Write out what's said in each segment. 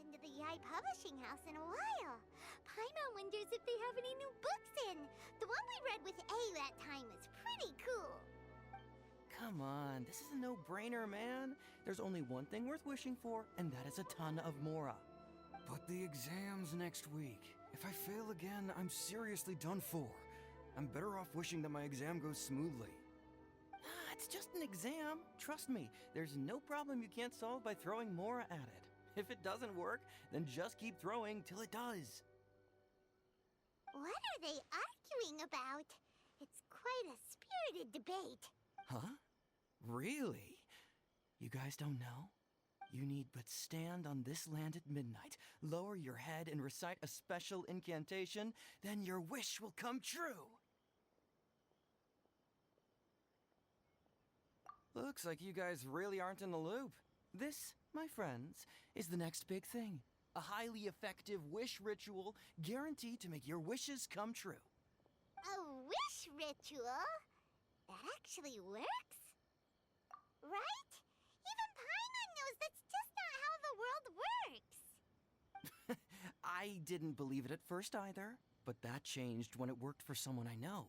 been to the Yae Publishing House in a while. Paimon wonders if they have any new books in. The one we read with A that time was pretty cool. Come on, this is a no-brainer, man. There's only one thing worth wishing for, and that is a ton of Mora. But the exam's next week. If I fail again, I'm seriously done for. I'm better off wishing that my exam goes smoothly. Ah, it's just an exam. Trust me, there's no problem you can't solve by throwing Mora at it. If it doesn't work, then just keep throwing till it does. What are they arguing about? It's quite a spirited debate. Huh? Really? You guys don't know? You need but stand on this land at midnight, lower your head and recite a special incantation, then your wish will come true. Looks like you guys really aren't in the loop. This, my friends, is the next big thing. A highly effective wish ritual guaranteed to make your wishes come true. A wish ritual? That actually works? Right? Even Paimon knows that's just not how the world works. I didn't believe it at first either, but that changed when it worked for someone I know.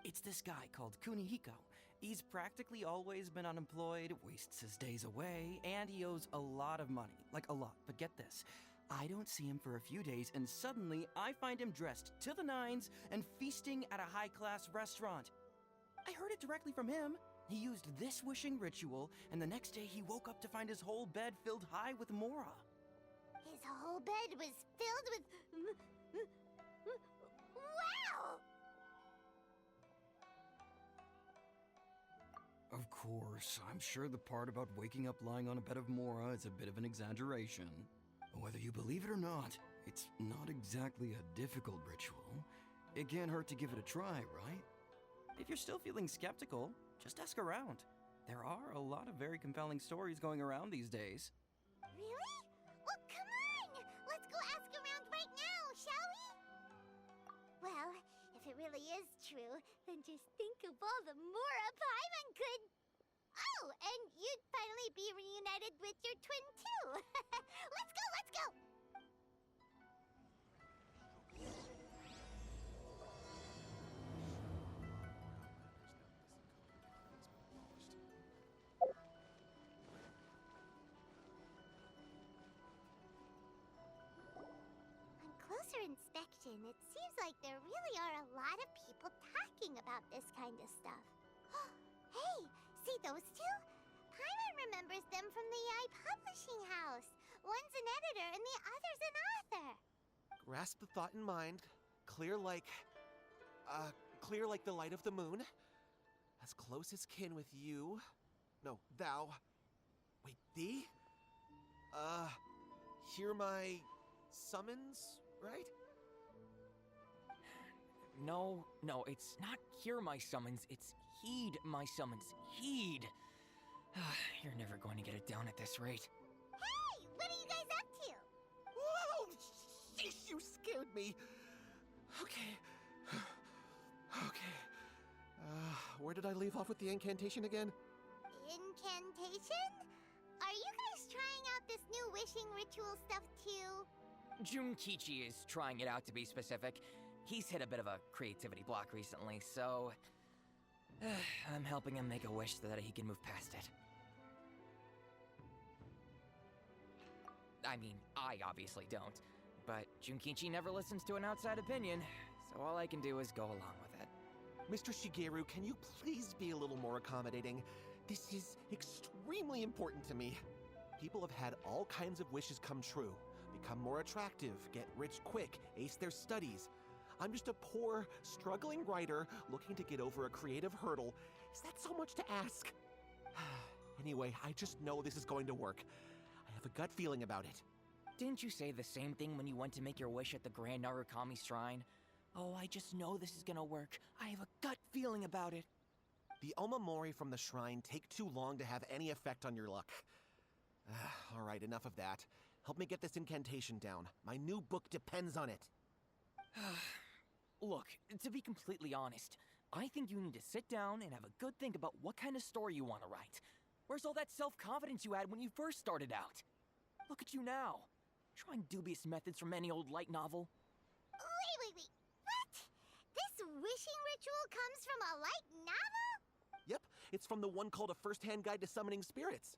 It's this guy called Kunihiko. He's practically always been unemployed, wastes his days away, and he owes a lot of money. Like a lot, but get this. I don't see him for a few days, and suddenly I find him dressed to the nines and feasting at a high-class restaurant. I heard it directly from him. He used this wishing ritual, and the next day he woke up to find his whole bed filled high with Mora. His whole bed was filled with... Wow! Of course, I'm sure the part about waking up lying on a bed of Mora is a bit of an exaggeration. Whether you believe it or not, it's not exactly a difficult ritual. It can't hurt to give it a try, right? If you're still feeling skeptical, just ask around. There are a lot of very compelling stories going around these days. Really? Well, come on! Let's go ask around right now, shall we? Well, if it really is true, then just think of all the Mora Paimon could... Oh, and you'd finally be reunited with your twin, too. Let's go, let's go! On closer inspection, it seems like there really are a lot of people talking about this kind of stuff. Hey, see those two? Paimon remembers them from the Yae Publishing House. One's an editor and the other's an author. Grasp the thought in mind. Clear like the light of the moon. As close as kin with you. No, thou. Wait, thee? Hear my summons, right? No, it's not hear my summons, it's heed my summons. Heed! You're never going to get it down at this rate. Hey, what are you guys up to? Whoa! Sheesh, you scared me! Okay. Where did I leave off with the incantation again? Incantation? Are you guys trying out this new wishing ritual stuff too? Junkichi is trying it out, to be specific. He's hit a bit of a creativity block recently, so... I'm helping him make a wish so that he can move past it. I mean, I obviously don't. But Junkichi never listens to an outside opinion, so all I can do is go along with it. Mr. Shigeru, can you please be a little more accommodating? This is extremely important to me. People have had all kinds of wishes come true. Become more attractive, get rich quick, ace their studies. I'm just a poor, struggling writer looking to get over a creative hurdle. Is that so much to ask? Anyway, I just know this is going to work. I have a gut feeling about it. Didn't you say the same thing when you went to make your wish at the Grand Narukami Shrine? Oh, I just know this is gonna work. I have a gut feeling about it. The Omamori from the shrine take too long to have any effect on your luck. All right, enough of that. Help me get this incantation down. My new book depends on it. Look, to be completely honest, I think you need to sit down and have a good think about what kind of story you want to write. Where's all that self-confidence you had when you first started out? Look at you now. Trying dubious methods from any old light novel? Wait. What? This wishing ritual comes from a light novel? Yep, it's from the one called A First-Hand Guide to Summoning Spirits.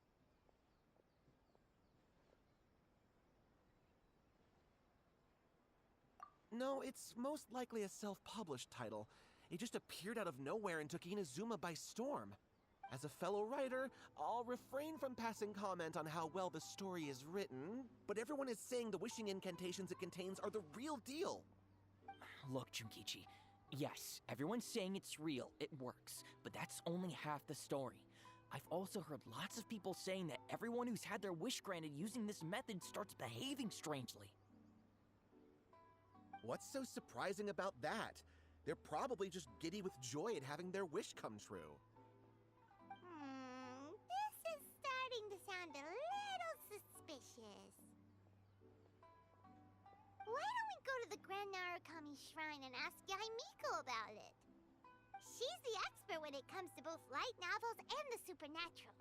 No, it's most likely a self-published title. It just appeared out of nowhere and took Inazuma by storm. As a fellow writer, I'll refrain from passing comment on how well the story is written, but everyone is saying the wishing incantations it contains are the real deal. Look, Junkichi. Yes, everyone's saying it's real, it works, but that's only half the story. I've also heard lots of people saying that everyone who's had their wish granted using this method starts behaving strangely. What's so surprising about that? They're probably just giddy with joy at having their wish come true. This is starting to sound a little suspicious. Why don't we go to the Grand Narukami Shrine and ask Yae Miko about it? She's the expert when it comes to both light novels and the supernatural.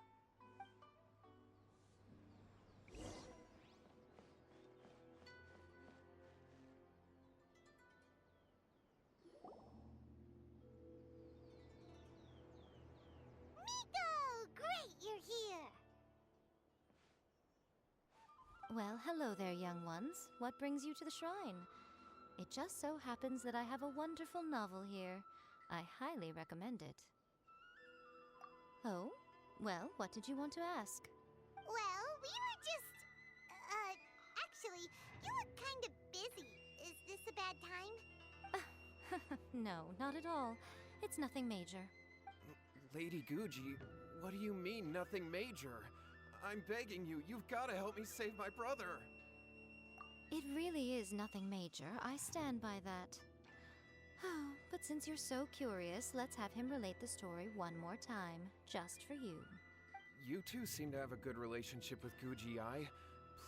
You're here. Well, hello there, young ones. What brings you to the shrine? It just so happens that I have a wonderful novel here. I highly recommend it. Oh? Well, what did you want to ask? Well, we were just... actually, you look kind of busy. Is this a bad time? No, not at all. It's nothing major. Lady Guji, what do you mean, nothing major? I'm begging you, you've got to help me save my brother. It really is nothing major. I stand by that. Oh, but since you're so curious, let's have him relate the story one more time, just for you. You two seem to have a good relationship with Guji Ai.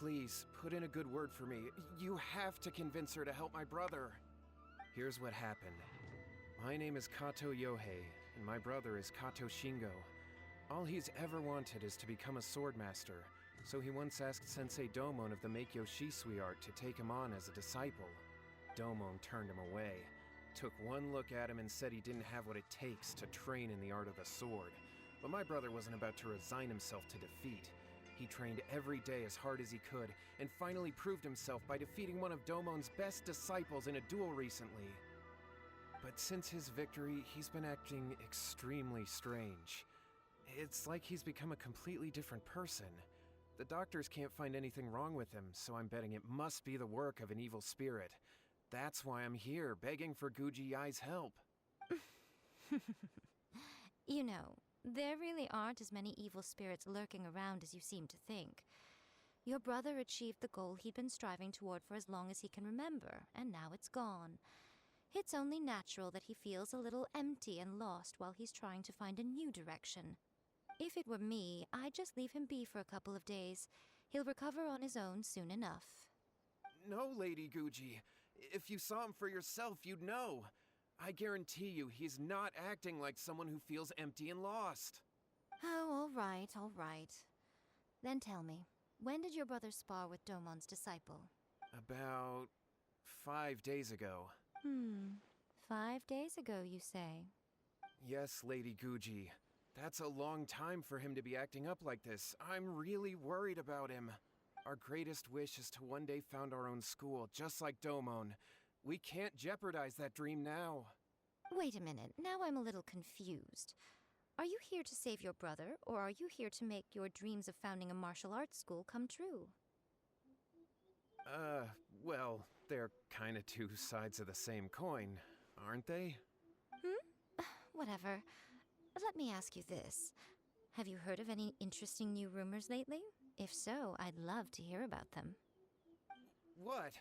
Please, put in a good word for me. You have to convince her to help my brother. Here's what happened. My name is Kato Yohei, and my brother is Kato Shingo. All he's ever wanted is to become a swordmaster, so he once asked Sensei Domon of the Meikyo Shisui art to take him on as a disciple. Domon turned him away, took one look at him and said he didn't have what it takes to train in the art of the sword. But my brother wasn't about to resign himself to defeat. He trained every day as hard as he could, and finally proved himself by defeating one of Domon's best disciples in a duel recently. But since his victory, he's been acting extremely strange. It's like he's become a completely different person. The doctors can't find anything wrong with him, so I'm betting it must be the work of an evil spirit. That's why I'm here, begging for Guji Ai's help. You know, there really aren't as many evil spirits lurking around as you seem to think. Your brother achieved the goal he'd been striving toward for as long as he can remember, and now it's gone. It's only natural that he feels a little empty and lost while he's trying to find a new direction. If it were me, I'd just leave him be for a couple of days. He'll recover on his own soon enough. No, Lady Guji. If you saw him for yourself, you'd know. I guarantee you, he's not acting like someone who feels empty and lost. Oh, all right. Then tell me, when did your brother spar with Domon's disciple? About 5 days ago. 5 days ago, you say? Yes, Lady Guji. That's a long time for him to be acting up like this. I'm really worried about him. Our greatest wish is to one day found our own school, just like Domon. We can't jeopardize that dream now. Wait a minute, now I'm a little confused. Are you here to save your brother, or are you here to make your dreams of founding a martial arts school come true? Well, they're kinda two sides of the same coin, aren't they? Whatever. Let me ask you this. Have you heard of any interesting new rumors lately? If so, I'd love to hear about them. What?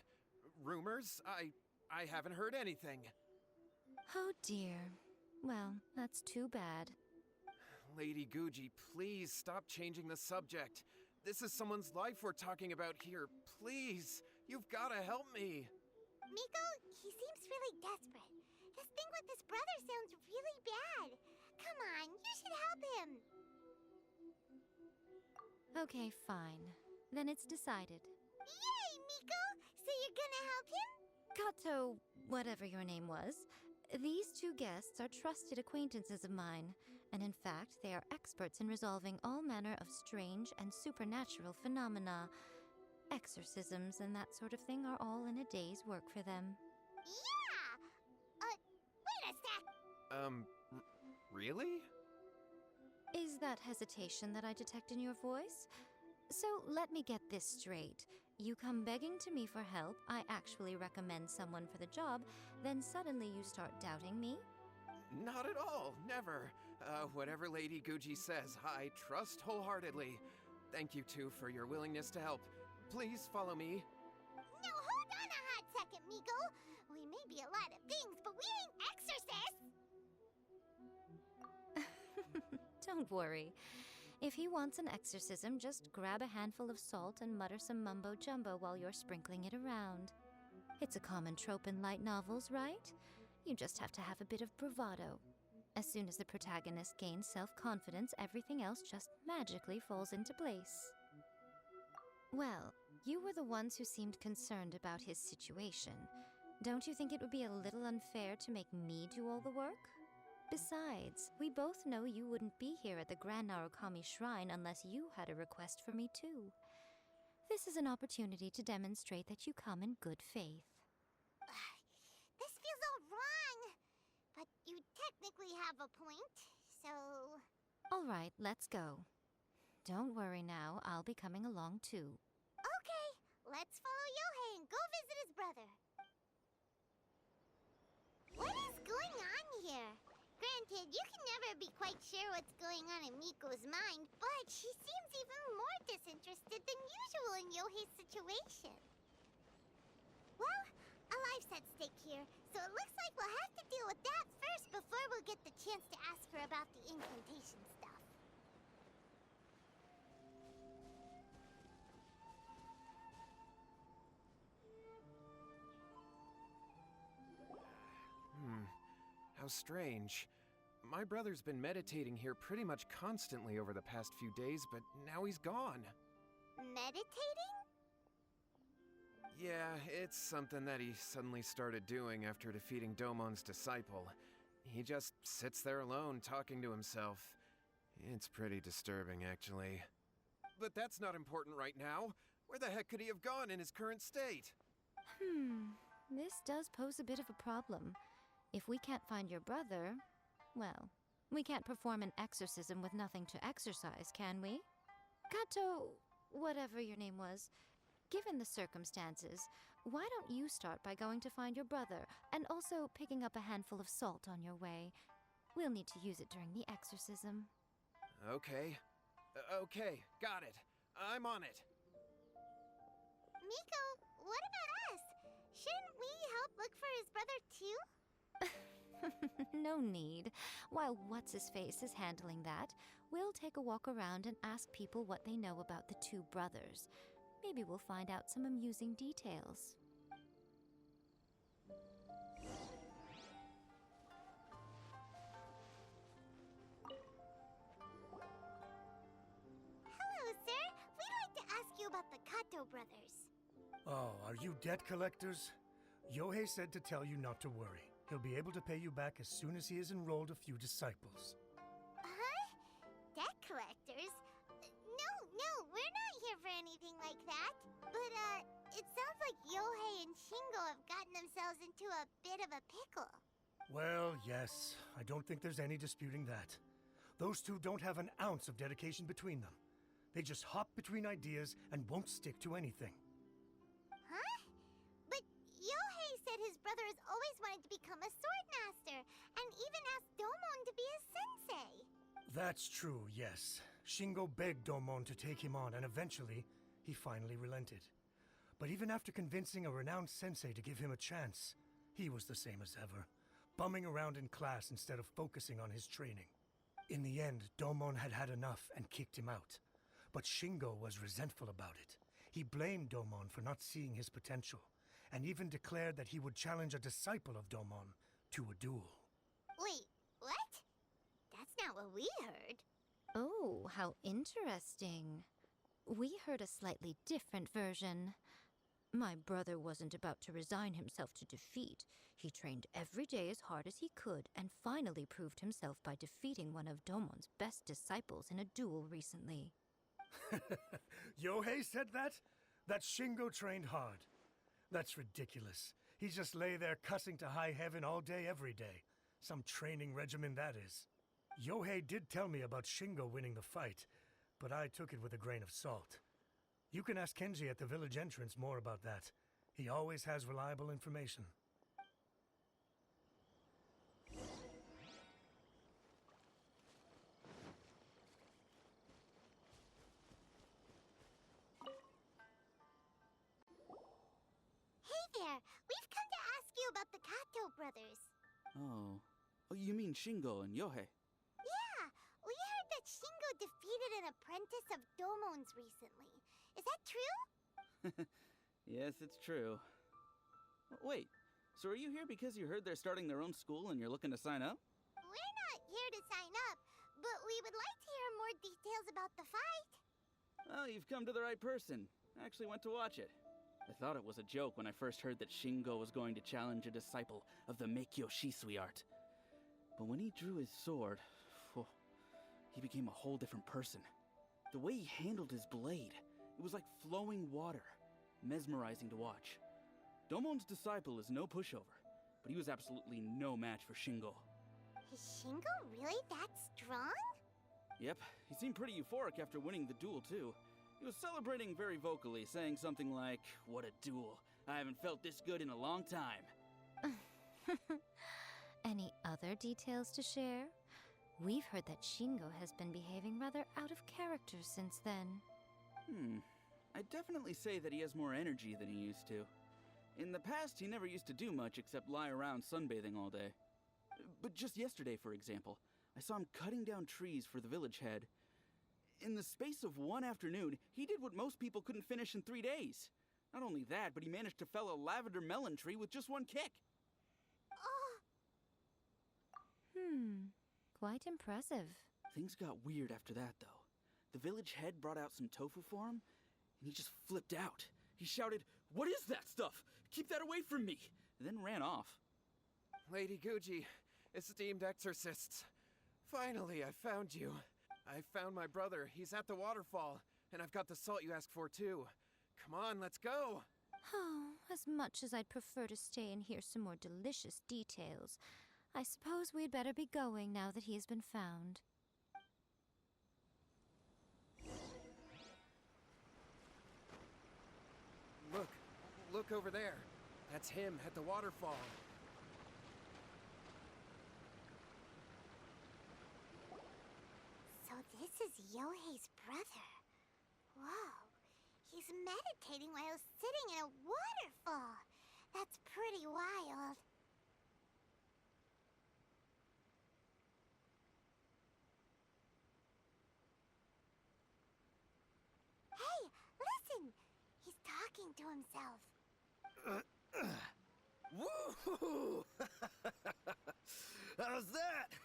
Rumors? I haven't heard anything. Oh dear. Well, that's too bad. Lady Guji, please stop changing the subject. This is someone's life we're talking about here. Please, you've gotta help me. Miko, he seems really desperate. This thing with his brother sounds really bad. Come on, you should help him. Okay, fine. Then it's decided. Yay, Kato, whatever your name was, these two guests are trusted acquaintances of mine, and in fact, they are experts in resolving all manner of strange and supernatural phenomena. Exorcisms and that sort of thing are all in a day's work for them. Yeah! Wait a sec! Really? Is that hesitation that I detect in your voice? So let me get this straight. You come begging to me for help, I actually recommend someone for the job, then suddenly you start doubting me? Not at all, never. Whatever Lady Guji says, I trust wholeheartedly. Thank you two for your willingness to help. Please follow me. No, hold on a hot second, Miko! We may be a lot of things, but we ain't exorcists! Don't worry. If he wants an exorcism, just grab a handful of salt and mutter some mumbo-jumbo while you're sprinkling it around. It's a common trope in light novels, right? You just have to have a bit of bravado. As soon as the protagonist gains self-confidence, everything else just magically falls into place. Well, you were the ones who seemed concerned about his situation. Don't you think it would be a little unfair to make me do all the work? Besides, we both know you wouldn't be here at the Grand Narukami Shrine unless you had a request for me too. This is an opportunity to demonstrate that you come in good faith. This feels all wrong! But you technically have a point, so... All right, let's go. Don't worry now, I'll be coming along too. Okay, let's follow Yohei and go visit his brother. What is going on here? Granted, you can never be quite sure what's going on in Miko's mind, but she seems even more disinterested than usual in Yohei's situation. Well, a life's at stake here, so it looks like we'll have to deal with that first before we'll get the chance to ask her about the incantation stuff. How strange. My brother's been meditating here pretty much constantly over the past few days, but now he's gone. Meditating? Yeah, it's something that he suddenly started doing after defeating Domon's disciple. He just sits there alone, talking to himself. It's pretty disturbing, actually. But that's not important right now. Where the heck could he have gone in his current state? This does pose a bit of a problem. If we can't find your brother, well, we can't perform an exorcism with nothing to exorcise, can we? Kato, whatever your name was, given the circumstances, why don't you start by going to find your brother and also picking up a handful of salt on your way? We'll need to use it during the exorcism. Okay. Okay, got it. I'm on it. Miko, what about us? Shouldn't we help look for his brother too? No need. While What's-His-Face is handling that, we'll take a walk around and ask people what they know about the two brothers. Maybe we'll find out some amusing details. Hello, sir. We'd like to ask you about the Kato brothers. Oh, are you debt collectors? Yohei said to tell you not to worry. He'll be able to pay you back as soon as he has enrolled a few disciples. Huh? Debt collectors? No, we're not here for anything like that. But, it sounds like Yohei and Shingo have gotten themselves into a bit of a pickle. Well, yes. I don't think there's any disputing that. Those two don't have an ounce of dedication between them. They just hop between ideas and won't stick to anything. Huh? But Yohei said his brother has always wanted to become a sword master, and even asked Domon to be his sensei. That's true, yes. Shingo begged Domon to take him on, and eventually, he finally relented. But even after convincing a renowned sensei to give him a chance, he was the same as ever, bumming around in class instead of focusing on his training. In the end, Domon had had enough and kicked him out. But Shingo was resentful about it. He blamed Domon for not seeing his potential, and even declared that he would challenge a disciple of Domon to a duel. Wait, what? That's not what we heard. Oh, how interesting. We heard a slightly different version. My brother wasn't about to resign himself to defeat. He trained every day as hard as he could and finally proved himself by defeating one of Domon's best disciples in a duel recently. Yohei said that? That Shingo trained hard. That's ridiculous. He just lay there cussing to high heaven all day, every day. Some training regimen, that is. Yohei did tell me about Shingo winning the fight, but I took it with a grain of salt. You can ask Kenji at the village entrance more about that. He always has reliable information. Hey there! We've come to ask you about the Kato brothers. Oh. Oh, you mean Shingo and Yohei? Yeah, we heard that Shingo defeated an apprentice of Domon's recently. Is that true? Yes, it's true. Wait, so are you here because you heard they're starting their own school and you're looking to sign up? We're not here to sign up, but we would like to hear more details about the fight. Well, you've come to the right person. I actually went to watch it. I thought it was a joke when I first heard that Shingo was going to challenge a disciple of the Meikyo Shisui art. But when he drew his sword, he became a whole different person. The way he handled his blade, it was like flowing water, mesmerizing to watch. Domon's disciple is no pushover, but he was absolutely no match for Shingo. Is Shingo really that strong? Yep, he seemed pretty euphoric after winning the duel too. He was celebrating very vocally, saying something like, "What a duel. I haven't felt this good in a long time." Any other details to share? We've heard that Shingo has been behaving rather out of character since then. I'd definitely say that he has more energy than he used to. In the past, he never used to do much except lie around sunbathing all day. But just yesterday, for example, I saw him cutting down trees for the village head. In the space of one afternoon, he did what most people couldn't finish in 3 days. Not only that, but he managed to fell a lavender melon tree with just one kick. Quite impressive. Things got weird after that, though. The village head brought out some tofu for him, and he just flipped out. He shouted, "What is that stuff? Keep that away from me!" Then ran off. Lady Guji, esteemed exorcists. Finally, I found you. I found my brother. He's at the waterfall, and I've got the salt you asked for, too. Come on, let's go! Oh, as much as I'd prefer to stay and hear some more delicious details, I suppose we'd better be going now that he has been found. Look over there. That's him at the waterfall. So this is Yohei's brother. Whoa. He's meditating while sitting in a waterfall. That's pretty wild. Hey, listen! He's talking to himself. Woohoo! How's that?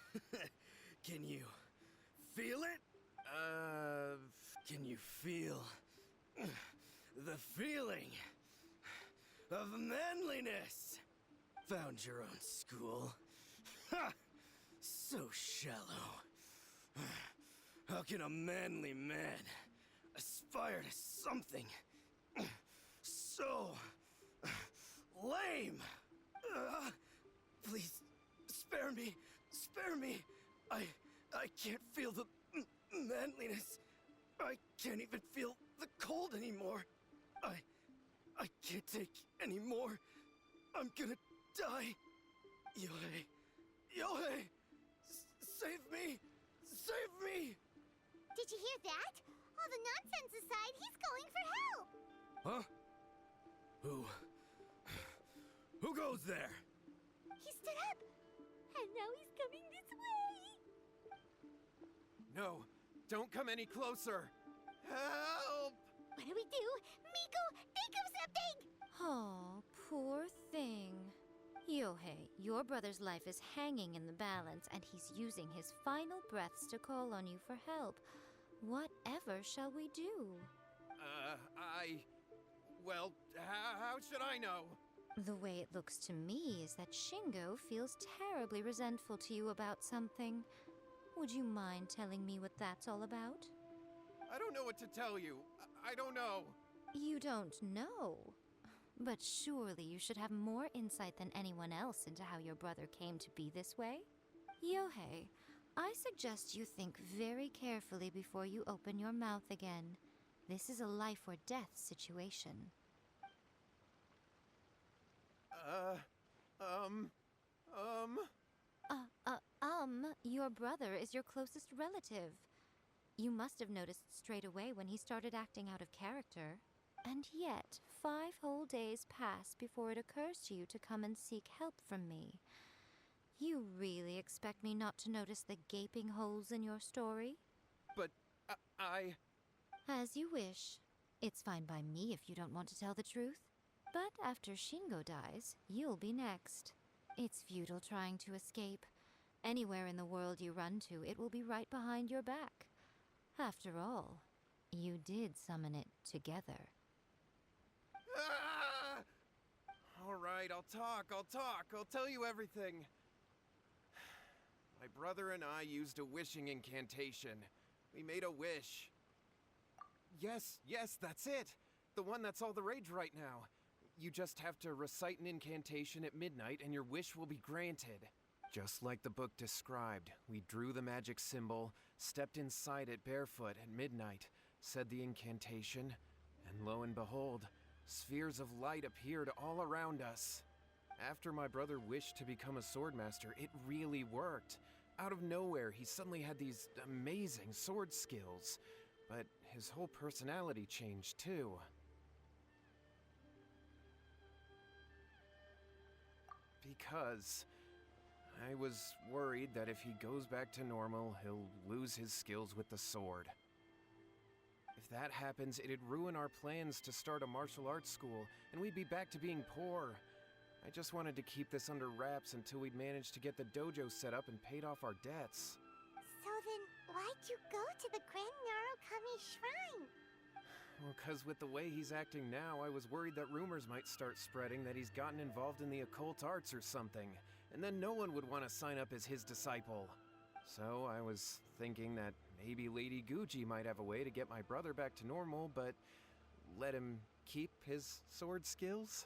Can you feel it? Can you feel the feeling of manliness? Found your own school? Ha! So shallow. How can a manly man aspire to something so lame? Please, spare me. Spare me. I can't feel the manliness. I can't even feel the cold anymore. I can't take any more. I'm gonna die. Yohei. Yohei! Save me! Save me! Did you hear that? All the nonsense aside, he's calling for help! Huh? Who goes there? He stood up! And now he's coming this way! No, don't come any closer. Help! What do we do? Miko, think of something! Oh, poor thing. Yohei, your brother's life is hanging in the balance, and he's using his final breaths to call on you for help. Whatever shall we do? Well, how should I know? The way it looks to me is that Shingo feels terribly resentful to you about something. Would you mind telling me what that's all about? I don't know what to tell you. I don't know. You don't know. But surely you should have more insight than anyone else into how your brother came to be this way? Yohei, I suggest you think very carefully before you open your mouth again. This is a life or death situation. Your brother is your closest relative. You must have noticed straight away when he started acting out of character. And yet, 5 whole days pass before it occurs to you to come and seek help from me. You really expect me not to notice the gaping holes in your story? But I... As you wish. It's fine by me if you don't want to tell the truth. But after Shingo dies, you'll be next. It's futile trying to escape. Anywhere in the world you run to, it will be right behind your back. After all, you did summon it together. Ah! All right, I'll talk. I'll tell you everything. My brother and I used a wishing incantation. We made a wish. Yes, that's it. The one that's all the rage right now. You just have to recite an incantation at midnight and your wish will be granted. Just like the book described, we drew the magic symbol, stepped inside it barefoot at midnight, said the incantation, and lo and behold, spheres of light appeared all around us. After my brother wished to become a swordmaster, it really worked. Out of nowhere, he suddenly had these amazing sword skills, but his whole personality changed too. Because I was worried that if he goes back to normal, he'll lose his skills with the sword. If that happens, it'd ruin our plans to start a martial arts school, and we'd be back to being poor. I just wanted to keep this under wraps until we'd managed to get the dojo set up and paid off our debts. So then, why'd you go to the Grand Narukami Shrine? Well, 'cause with the way he's acting now, I was worried that rumors might start spreading that he's gotten involved in the occult arts or something, and then no one would want to sign up as his disciple. So I was thinking that maybe Lady Guji might have a way to get my brother back to normal, but let him keep his sword skills?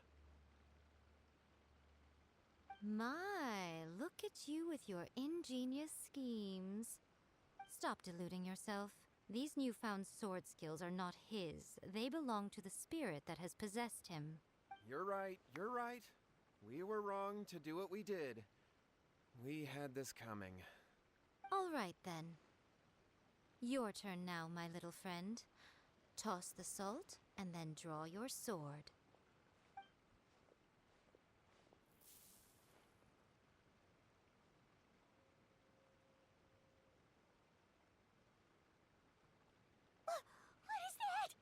My, look at you with your ingenious schemes. Stop deluding yourself. These newfound sword skills are not his. They belong to the spirit that has possessed him. You're right. We were wrong to do what we did. We had this coming. All right, then. Your turn now, my little friend. Toss the salt, and then draw your sword. What is that?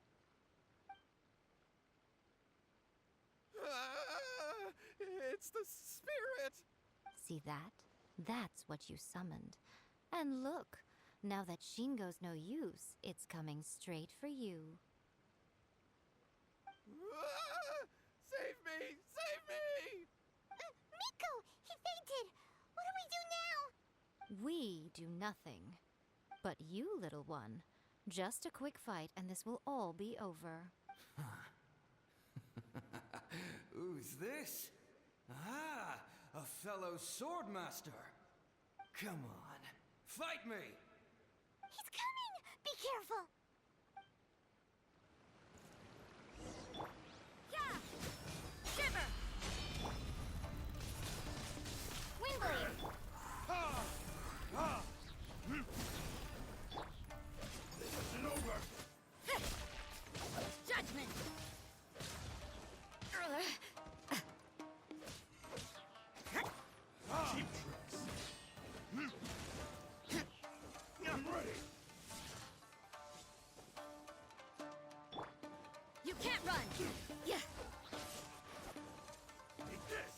It's the spirit! See that? That's what you summoned. And look, now that Shingo's no use, it's coming straight for you. Save me! Save me! Miko! He fainted! What do we do now? We do nothing. But you, little one, just a quick fight and this will all be over. Who's this? Ah, a fellow swordmaster. Come on, fight me! He's coming! Be careful! Yeah! Shiver! Wingblade! This isn't over! Judgment! Cheap tricks! I'm ready! You can't run! Yeah! Take this!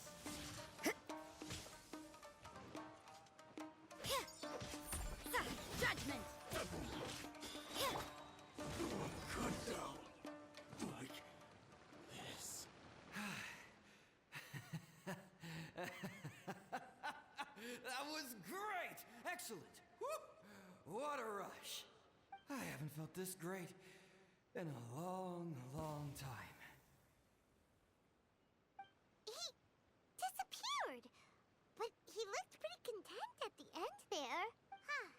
Judgment! Cut down! Like That was great! Excellent! Whoop! What a rush! I haven't felt this great in a long, long time. He disappeared, but he looked pretty content at the end there. Huh.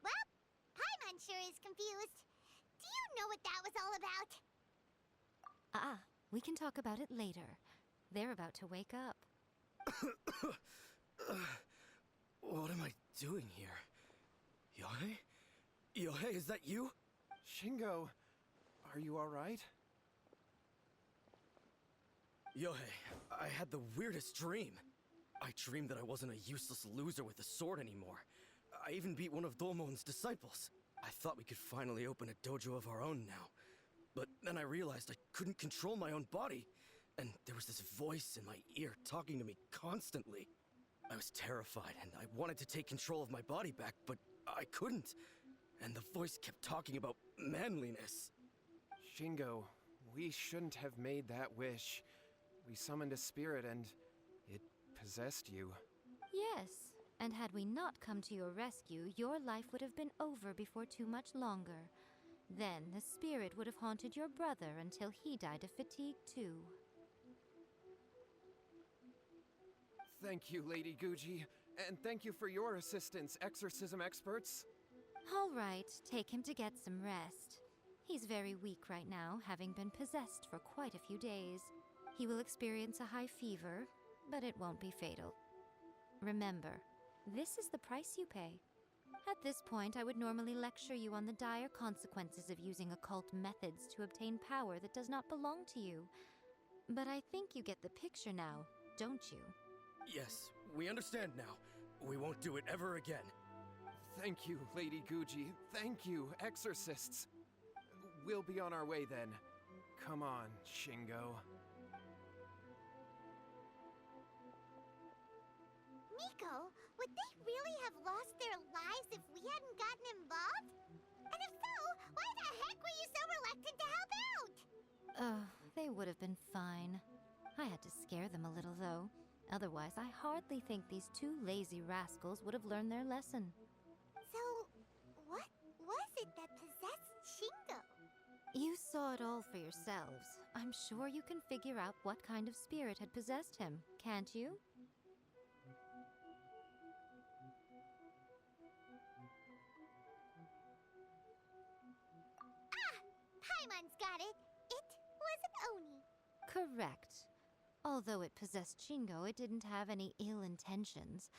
Well, Paimon sure is confused. Do you know what that was all about? We can talk about it later. They're about to wake up. What am I doing here? Yae? Yae, is that you? Shingo, are you alright? Yae, I had the weirdest dream. I dreamed that I wasn't a useless loser with a sword anymore. I even beat one of Domon's disciples. I thought we could finally open a dojo of our own now. But then I realized I couldn't control my own body. And there was this voice in my ear talking to me constantly. I was terrified and I wanted to take control of my body back, but I couldn't. And the voice kept talking about manliness. Shingo, we shouldn't have made that wish. We summoned a spirit and it possessed you. Yes, and had we not come to your rescue, your life would have been over before too much longer. Then the spirit would have haunted your brother until he died of fatigue too. Thank you, Lady Guji, and thank you for your assistance, exorcism experts. All right, take him to get some rest. He's very weak right now, having been possessed for quite a few days. He will experience a high fever, but it won't be fatal. Remember, this is the price you pay. At this point, I would normally lecture you on the dire consequences of using occult methods to obtain power that does not belong to you. But I think you get the picture now, don't you? Yes, we understand now. We won't do it ever again. Thank you, Lady Guji. Thank you, exorcists. We'll be on our way then. Come on, Shingo. Miko, would they really have lost their lives if we hadn't gotten involved? And if so, why the heck were you so reluctant to help out? They would have been fine. I had to scare them a little, though. Otherwise, I hardly think these two lazy rascals would have learned their lesson. So, what was it that possessed Shingo? You saw it all for yourselves. I'm sure you can figure out what kind of spirit had possessed him, can't you? Paimon's got it. It was an Oni. Correct. Although it possessed Shingo, it didn't have any ill intentions.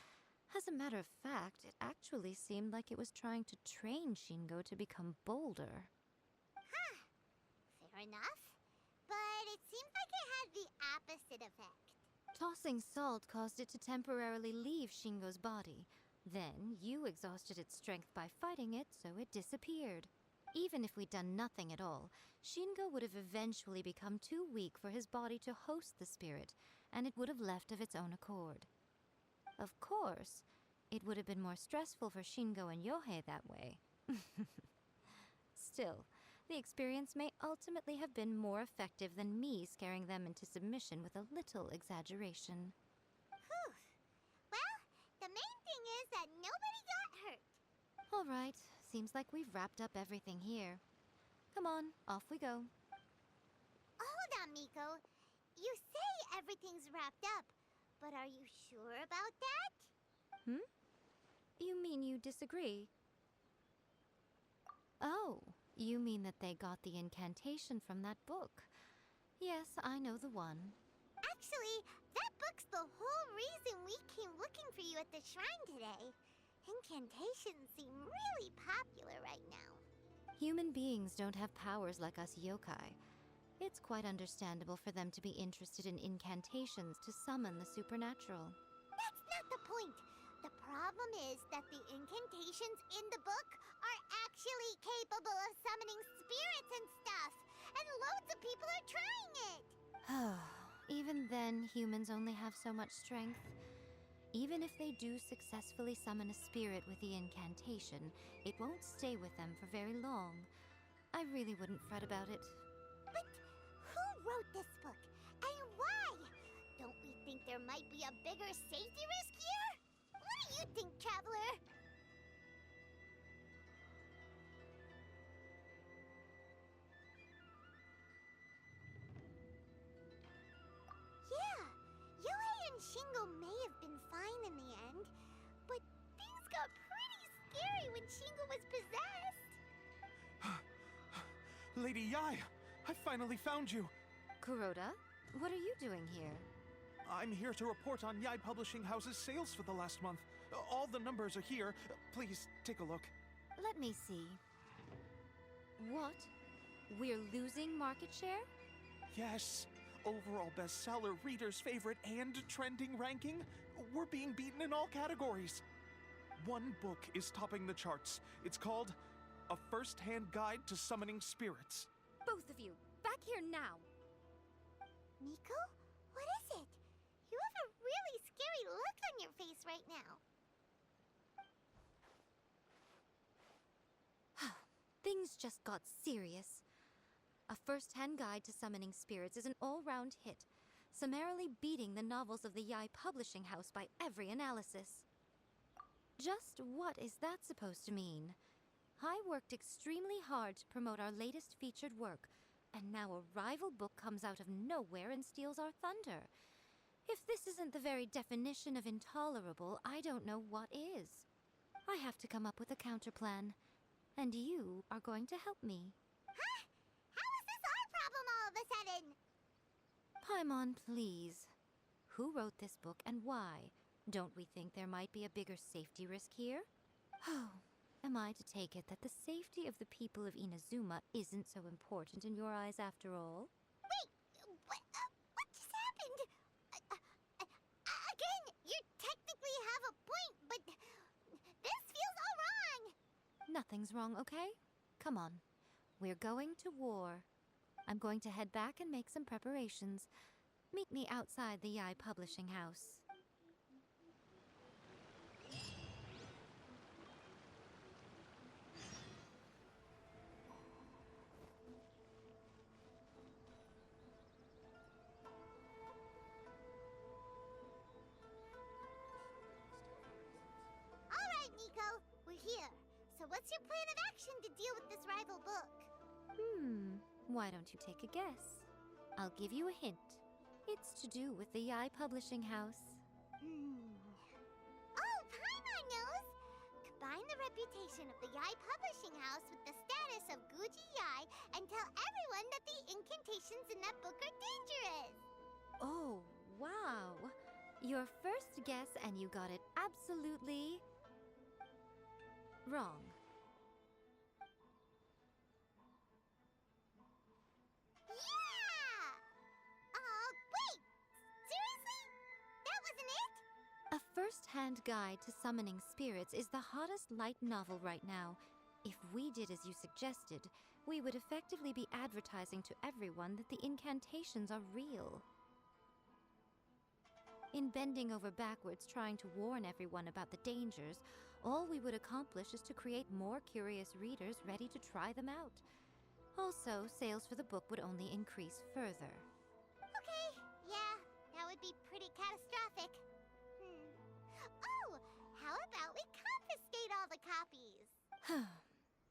As a matter of fact, it actually seemed like it was trying to train Shingo to become bolder. Huh. Fair enough. But it seems like it had the opposite effect. Tossing salt caused it to temporarily leave Shingo's body. Then, you exhausted its strength by fighting it, so it disappeared. Even if we'd done nothing at all, Shingo would have eventually become too weak for his body to host the spirit, and it would have left of its own accord. Of course, it would have been more stressful for Shingo and Yohei that way. Still, the experience may ultimately have been more effective than me scaring them into submission with a little exaggeration. Whew. Well, the main thing is that nobody got hurt. All right, seems like we've wrapped up everything here. Come on, off we go. Hold on, Miko. You say everything's wrapped up, but are you sure about that? You mean you disagree? Oh, you mean that they got the incantation from that book. Yes, I know the one. Actually, that book's the whole reason we came looking for you at the shrine today. Incantations seem really popular right now. Human beings don't have powers like us yokai. It's quite understandable for them to be interested in incantations to summon the supernatural. That's not the point. The problem is that the incantations in the book are actually capable of summoning spirits and stuff. And loads of people are trying it. Even then, humans only have so much strength. Even if they do successfully summon a spirit with the incantation, it won't stay with them for very long. I really wouldn't fret about it. But who wrote this book? And why? Don't we think there might be a bigger safety risk here? Let me you think, Traveler? Yeah, Yae and Shingo may have been fine in the end, but things got pretty scary when Shingo was possessed. Lady Yae, I finally found you. Kuroda, what are you doing here? I'm here to report on Yae Publishing House's sales for the last month. All the numbers are here. Please take a look. Let me see. What? We're losing market share? Yes. Overall bestseller, readers' favorite, and trending ranking. We're being beaten in all categories. One book is topping the charts. It's called A First-Hand Guide to Summoning Spirits. Both of you, back here now! Miko? What is it? You have a really scary look on your face right now. Things just got serious. A First-Hand Guide to Summoning Spirits is an all-round hit, summarily beating the novels of the Yae Publishing House by every analysis. Just what is that supposed to mean? I worked extremely hard to promote our latest featured work, and now a rival book comes out of nowhere and steals our thunder. If this isn't the very definition of intolerable, I don't know what is. I have to come up with a counterplan, and you are going to help me. Huh? How is this our problem all of a sudden? Paimon, please. Who wrote this book and why? Don't we think there might be a bigger safety risk here? Oh, am I to take it that the safety of the people of Inazuma isn't so important in your eyes after all? Wait, what just happened? Again, you technically have a point, but this feels all wrong. Nothing's wrong, okay? Come on. We're going to war. I'm going to head back and make some preparations. Meet me outside the Yae Publishing House. All right, Miko, we're here. So what's your plan of action to deal with this rival book? Why don't you take a guess? I'll give you a hint. It's to do with the Yae Publishing House. Oh, Paimon knows! Combine the reputation of the Yae Publishing House with the status of Guji Yae and tell everyone that the incantations in that book are dangerous! Oh, wow. Your first guess and you got it absolutely wrong. Yeah! Wait! Seriously? That wasn't it? A first-hand guide to summoning spirits is the hottest light novel right now. If we did as you suggested, we would effectively be advertising to everyone that the incantations are real. In bending over backwards trying to warn everyone about the dangers, all we would accomplish is to create more curious readers ready to try them out. Also, sales for the book would only increase further. Okay, yeah, that would be pretty catastrophic. Oh, how about we confiscate all the copies?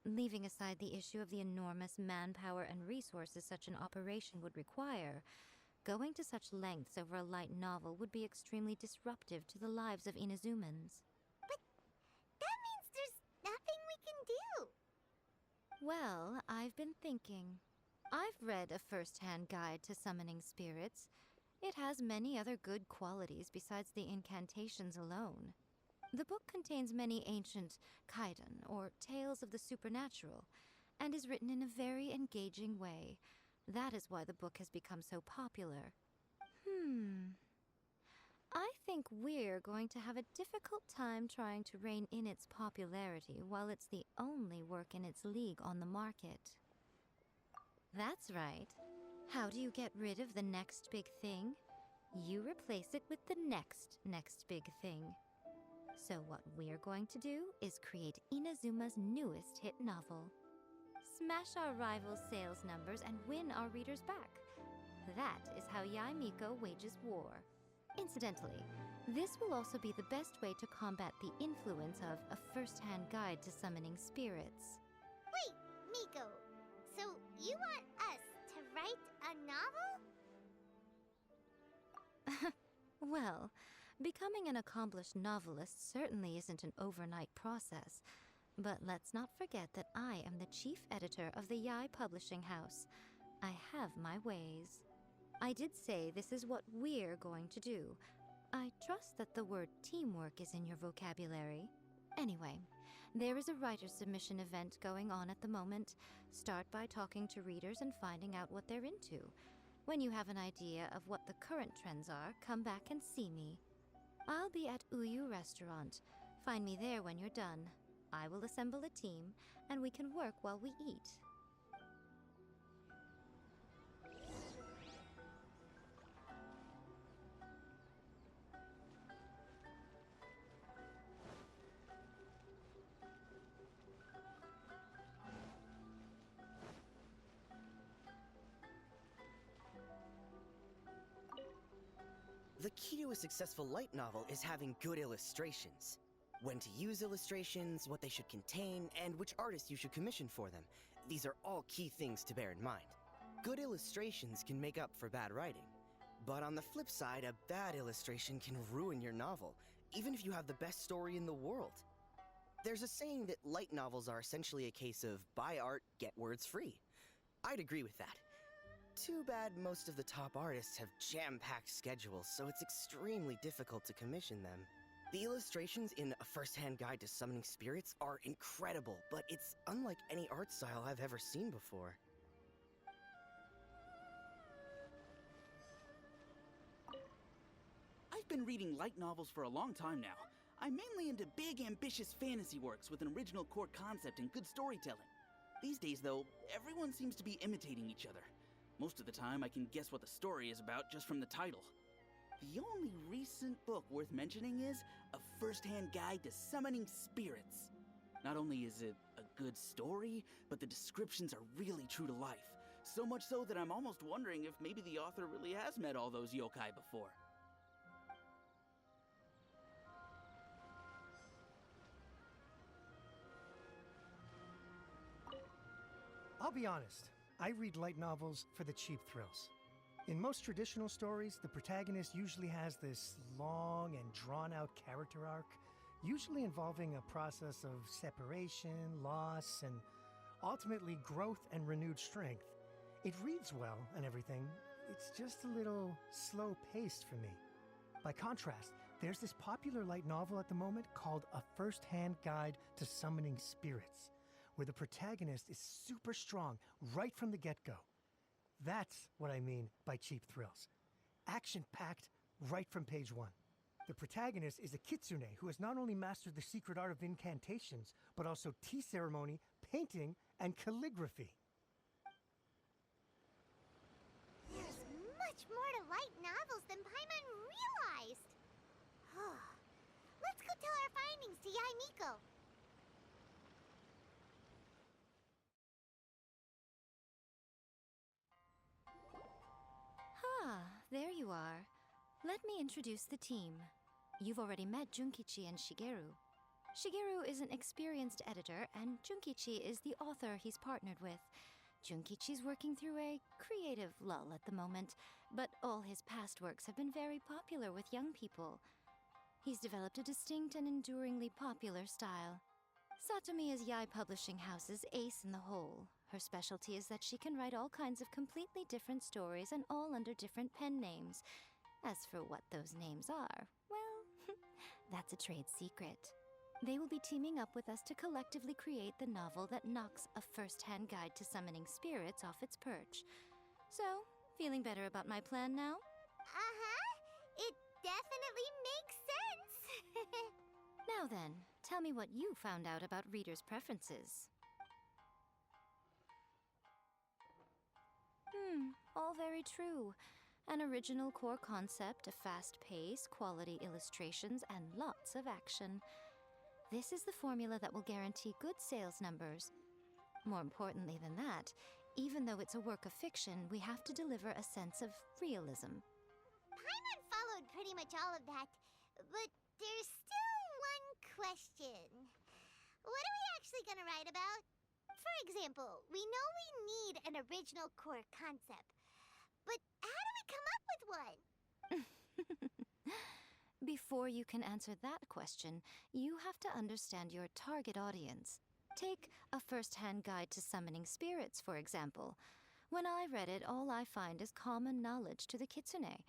Leaving aside the issue of the enormous manpower and resources such an operation would require, going to such lengths over a light novel would be extremely disruptive to the lives of Inazumans. But that means there's nothing we can do. Well, I've been thinking. I've read A First-Hand Guide to Summoning Spirits. It has many other good qualities besides the incantations alone. The book contains many ancient kaidan, or tales of the supernatural, and is written in a very engaging way. That is why the book has become so popular. I think we're going to have a difficult time trying to rein in its popularity while it's the only work in its league on the market. That's right. How do you get rid of the next big thing? You replace it with the next big thing. So what we're going to do is create Inazuma's newest hit novel. Smash our rival's sales numbers and win our readers back. That is how Yae Miko wages war. Incidentally, This will also be the best way to combat the influence of a first-hand guide to summoning spirits. Wait, Miko. So you want us to write a novel? Well, becoming an accomplished novelist certainly isn't an overnight process. But let's not forget that I am the chief editor of the Yae Publishing House. I have my ways. I did say this is what we're going to do. I trust that the word teamwork is in your vocabulary. Anyway, there is a writer submission event going on at the moment. Start by talking to readers and finding out what they're into. When you have an idea of what the current trends are, come back and see me. I'll be at Uyu Restaurant. Find me there when you're done. I will assemble a team, and we can work while we eat. The key to a successful light novel is having good illustrations. When to use illustrations, what they should contain, and which artist you should commission for them. These are all key things to bear in mind. Good illustrations can make up for bad writing. But on the flip side, a bad illustration can ruin your novel, even if you have the best story in the world. There's a saying that light novels are essentially a case of buy art, get words free. I'd agree with that. Too bad most of the top artists have jam-packed schedules, so it's extremely difficult to commission them. The illustrations in A First-Hand Guide to Summoning Spirits are incredible, but it's unlike any art style I've ever seen before. I've been reading light novels for a long time now. I'm mainly into big, ambitious fantasy works with an original core concept and good storytelling. These days, though, everyone seems to be imitating each other. Most of the time, I can guess what the story is about just from the title. The only recent book worth mentioning is A First-Hand Guide to Summoning Spirits. Not only is it a good story, but the descriptions are really true to life. So much so that I'm almost wondering if maybe the author really has met all those yokai before. I'll be honest, I read light novels for the cheap thrills. In most traditional stories, the protagonist usually has this long and drawn-out character arc, usually involving a process of separation, loss, and ultimately growth and renewed strength. It reads well and everything, it's just a little slow-paced for me. By contrast, there's this popular light novel at the moment called A First-Hand Guide to Summoning Spirits, where the protagonist is super strong right from the get-go. That's what I mean by cheap thrills. Action-packed right from page 1. The protagonist is a kitsune who has not only mastered the secret art of incantations, but also tea ceremony, painting, and calligraphy. There's much more to light novels than Paimon realized. Let's go tell our findings to Yae Miko. There you are. Let me introduce the team. You've already met Junkichi and Shigeru. Shigeru is an experienced editor, and Junkichi is the author he's partnered with. Junkichi's working through a creative lull at the moment, but all his past works have been very popular with young people. He's developed a distinct and enduringly popular style. Satomi is Yae Publishing House's ace in the hole. Her specialty is that she can write all kinds of completely different stories and all under different pen names. As for what those names are, well, that's a trade secret. They will be teaming up with us to collectively create the novel that knocks A First-Hand Guide to Summoning Spirits off its perch. So, feeling better about my plan now? It definitely makes sense. Now then, tell me what you found out about readers' preferences. All very true. An original core concept, a fast pace, quality illustrations, and lots of action. This is the formula that will guarantee good sales numbers. More importantly than that, even though it's a work of fiction, we have to deliver a sense of realism. Paimon followed pretty much all of that, But there's still one question. What are we actually gonna write about? For example, we know we need an original core concept. But how do we come up with one? Before you can answer that question, you have to understand your target audience. Take a first-hand guide to summoning spirits, for example. When I read it, all I find is common knowledge to the kitsune.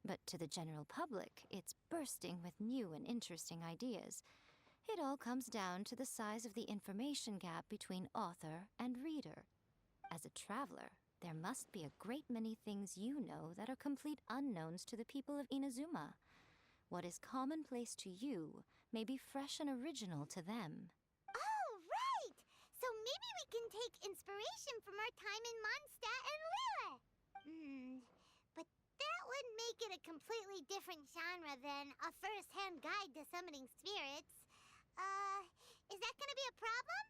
But to the general public, it's bursting with new and interesting ideas. It all comes down to the size of the information gap between author and reader. As a traveler, there must be a great many things you know that are complete unknowns to the people of Inazuma. What is commonplace to you may be fresh and original to them. Oh, right! So maybe we can take inspiration from our time in Mondstadt and Lille. But that would make it a completely different genre than a first-hand guide to summoning spirits. Is that gonna be a problem?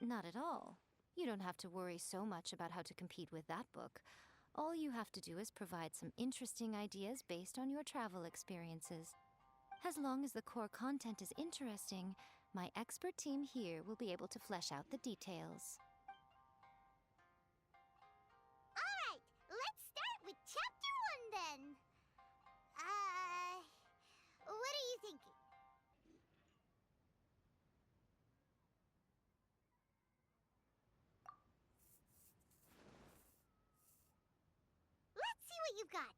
Not at all. You don't have to worry so much about how to compete with that book. All you have to do is provide some interesting ideas based on your travel experiences. As long as the core content is interesting, my expert team here will be able to flesh out the details. Alright, let's start with Chapter 1 then. What are you thinking? Let's see what you've got.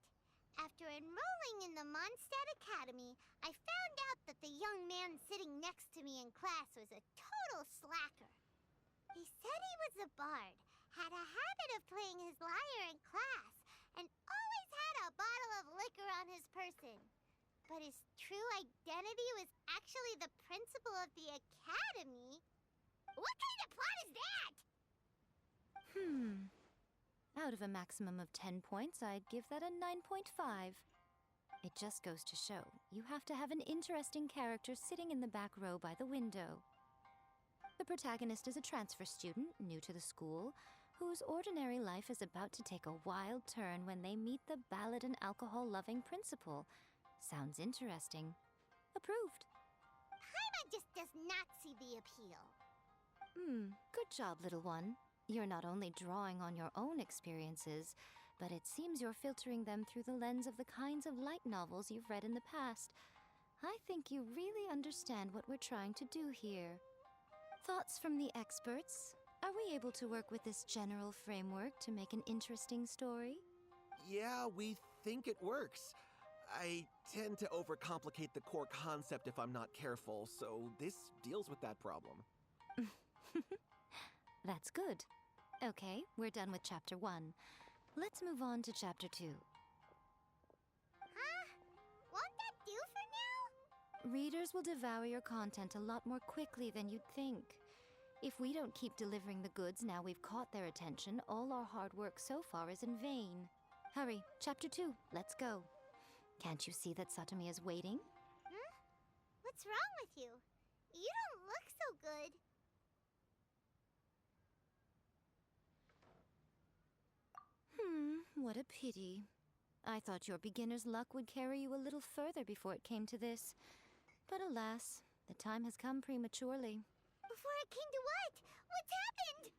After enrolling in the Mondstadt Academy, I found out that the young man sitting next to me in class was a total slacker. He said he was a bard, had a habit of playing his lyre in class, and always had a bottle of liquor on his person. But his true identity was actually the principal of the academy? What kind of plot is that? Out of a maximum of 10 points, I'd give that a 9.5. It just goes to show, you have to have an interesting character sitting in the back row by the window. The protagonist is a transfer student, new to the school, whose ordinary life is about to take a wild turn when they meet the ballad and alcohol-loving principal. Sounds interesting. Approved. Paimon just does not see the appeal. Good job, little one. You're not only drawing on your own experiences, but it seems you're filtering them through the lens of the kinds of light novels you've read in the past. I think you really understand what we're trying to do here. Thoughts from the experts? Are we able to work with this general framework to make an interesting story? Yeah, we think it works. I tend to overcomplicate the core concept if I'm not careful, so this deals with that problem. That's good. Okay, we're done with Chapter 1. Let's move on to Chapter 2. Huh? Won't that do for now? Readers will devour your content a lot more quickly than you'd think. If we don't keep delivering the goods now we've caught their attention, all our hard work so far is in vain. Hurry, Chapter 2, let's go. Can't you see that Satomi is waiting? What's wrong with you? You don't look so good. What a pity. I thought your beginner's luck would carry you a little further before it came to this. But alas, the time has come prematurely. Before it came to what? What's happened?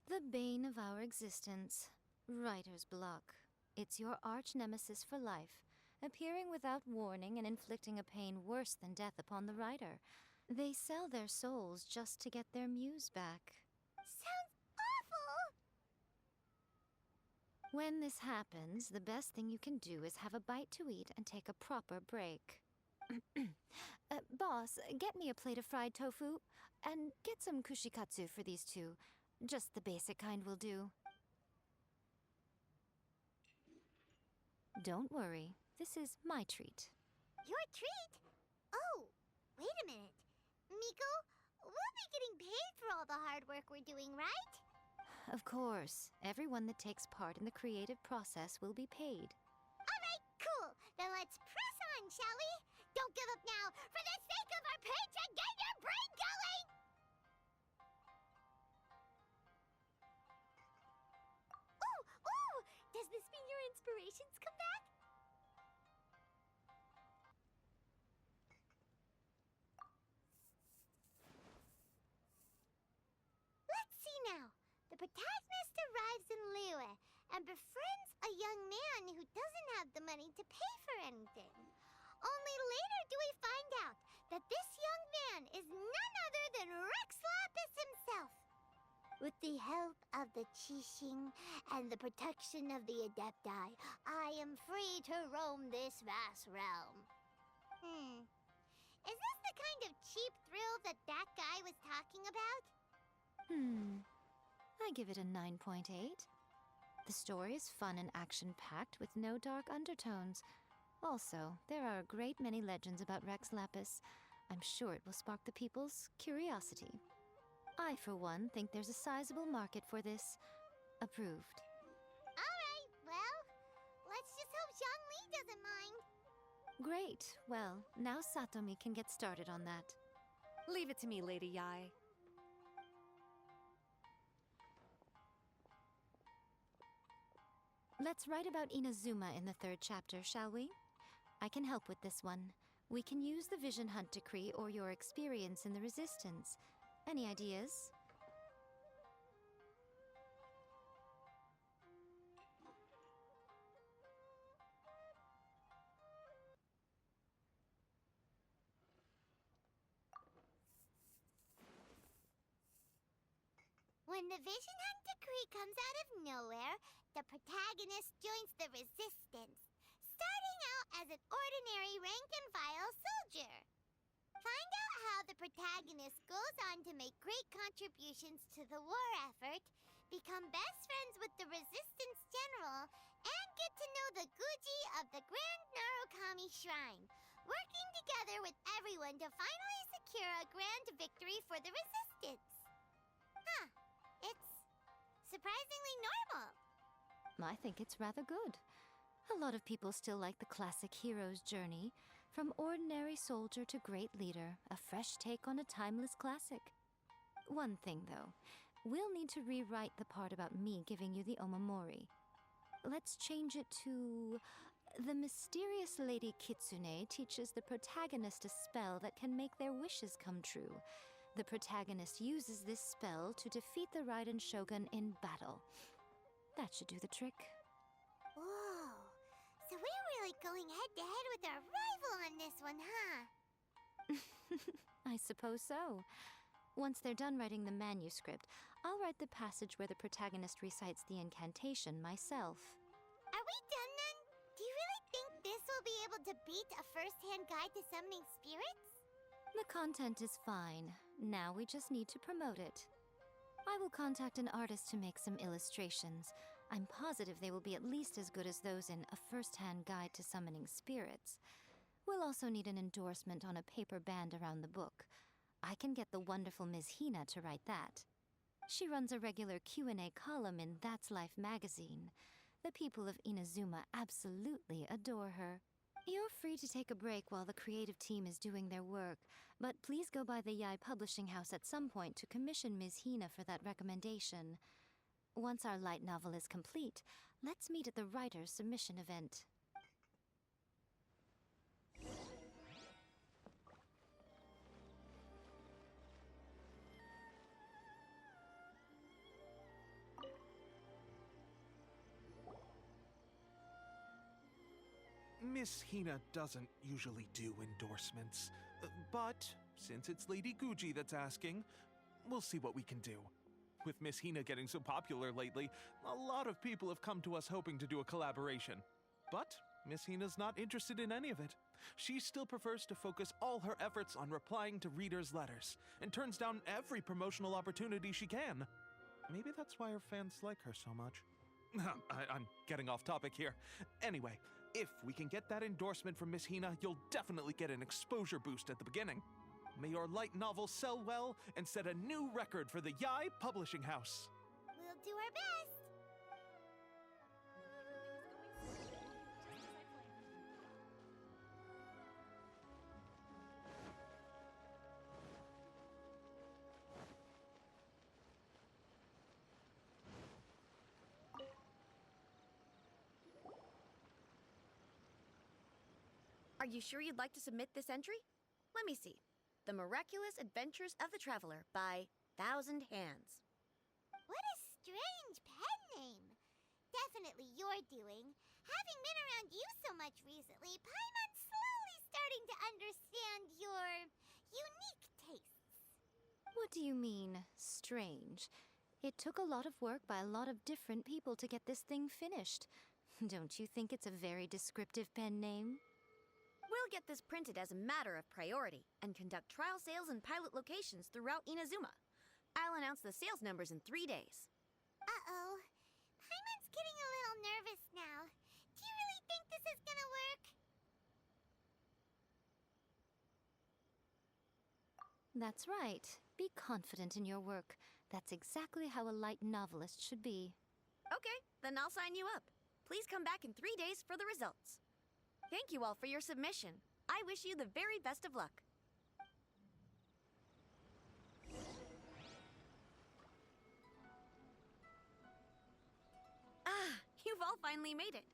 The bane of our existence. Writer's block. It's your arch-nemesis for life, appearing without warning and inflicting a pain worse than death upon the writer. They sell their souls just to get their muse back. Sounds awful! When this happens, the best thing you can do is have a bite to eat and take a proper break. Boss, get me a plate of fried tofu, and get some kushikatsu for these two. Just the basic kind will do. Don't worry, this is my treat. Your treat? Oh, wait a minute. Miko, we'll be getting paid for all the hard work we're doing, right? Of course, everyone that takes part in the creative process will be paid. Alright, cool. Then let's press on, shall we? Don't give up now, for the sake of our paycheck, get your brain going! Ooh! Does this mean your inspirations come back? and befriends a young man who doesn't have the money to pay for anything. Only later do we find out that this young man is none other than Rex Lapis himself. With the help of the Qixing and the protection of the Adepti, I am free to roam this vast realm. Is this the kind of cheap thrill that guy was talking about? I give it a 9.8. The story is fun and action-packed with no dark undertones. Also, there are a great many legends about Rex Lapis. I'm sure it will spark the people's curiosity. I, for one, think there's a sizable market for this. Approved. Alright, well, let's just hope Zhongli doesn't mind. Great. Well, now Satomi can get started on that. Leave it to me, Lady Yae. Let's write about Inazuma in the 3rd chapter, shall we? I can help with this one. We can use the Vision Hunt Decree or your experience in the Resistance. Any ideas? When the Vision Hunt Decree comes out of nowhere, the protagonist joins the Resistance, starting out as an ordinary rank-and-file soldier. Find out how the protagonist goes on to make great contributions to the war effort, become best friends with the Resistance General, and get to know the Guji of the Grand Narukami Shrine, working together with everyone to finally secure a grand victory for the Resistance. It's surprisingly normal. I think it's rather good. A lot of people still like the classic hero's journey. From ordinary soldier to great leader, a fresh take on a timeless classic. One thing, though. We'll need to rewrite the part about me giving you the Omamori. Let's change it to... The mysterious Lady Kitsune teaches the protagonist a spell that can make their wishes come true. The protagonist uses this spell to defeat the Raiden Shogun in battle. That should do the trick. Whoa, so we're really going head-to-head with our rival on this one, huh? I suppose so. Once they're done writing the manuscript, I'll write the passage where the protagonist recites the incantation myself. Are we done then? Do you really think this will be able to beat a first-hand guide to summoning spirits? The content is fine. Now we just need to promote it. I will contact an artist to make some illustrations. I'm positive they will be at least as good as those in A First-Hand Guide to Summoning Spirits. We'll also need an endorsement on a paper band around the book. I can get the wonderful Ms. Hina to write that. She runs a regular Q&A column in That's Life magazine. The people of Inazuma absolutely adore her. You're free to take a break while the creative team is doing their work, but please go by the Yae Publishing House at some point to commission Ms. Hina for that recommendation. Once our light novel is complete, let's meet at the writer's submission event. Miss Hina doesn't usually do endorsements, but since it's Lady Guji that's asking, we'll see what we can do. With Miss Hina getting so popular lately, a lot of people have come to us hoping to do a collaboration. But Miss Hina's not interested in any of it. She still prefers to focus all her efforts on replying to readers' letters, and turns down every promotional opportunity she can. Maybe that's why her fans like her so much. I'm getting off topic here. Anyway, if we can get that endorsement from Miss Hina, you'll definitely get an exposure boost at the beginning. May your light novel sell well and set a new record for the Yae Publishing House. We'll do our best. Are you sure you'd like to submit this entry? Let me see. The Miraculous Adventures of the Traveler by Thousand Hands. What a strange pen name. definitely your doing. Having been around you so much recently, Paimon's slowly starting to understand your unique tastes. What do you mean, strange? It took a lot of work by a lot of different people to get this thing finished. Don't you think it's a very descriptive pen name? We'll get this printed as a matter of priority and conduct trial sales in pilot locations throughout Inazuma. I'll announce the sales numbers in 3 days. Uh-oh. Paimon's getting a little nervous now. Do you really think this is gonna work? That's right. Be confident in your work. That's exactly how a light novelist should be. Okay, then I'll sign you up. Please come back in 3 days for the results. Thank you all for your submission. I wish you the very best of luck. Ah, you've all finally made it.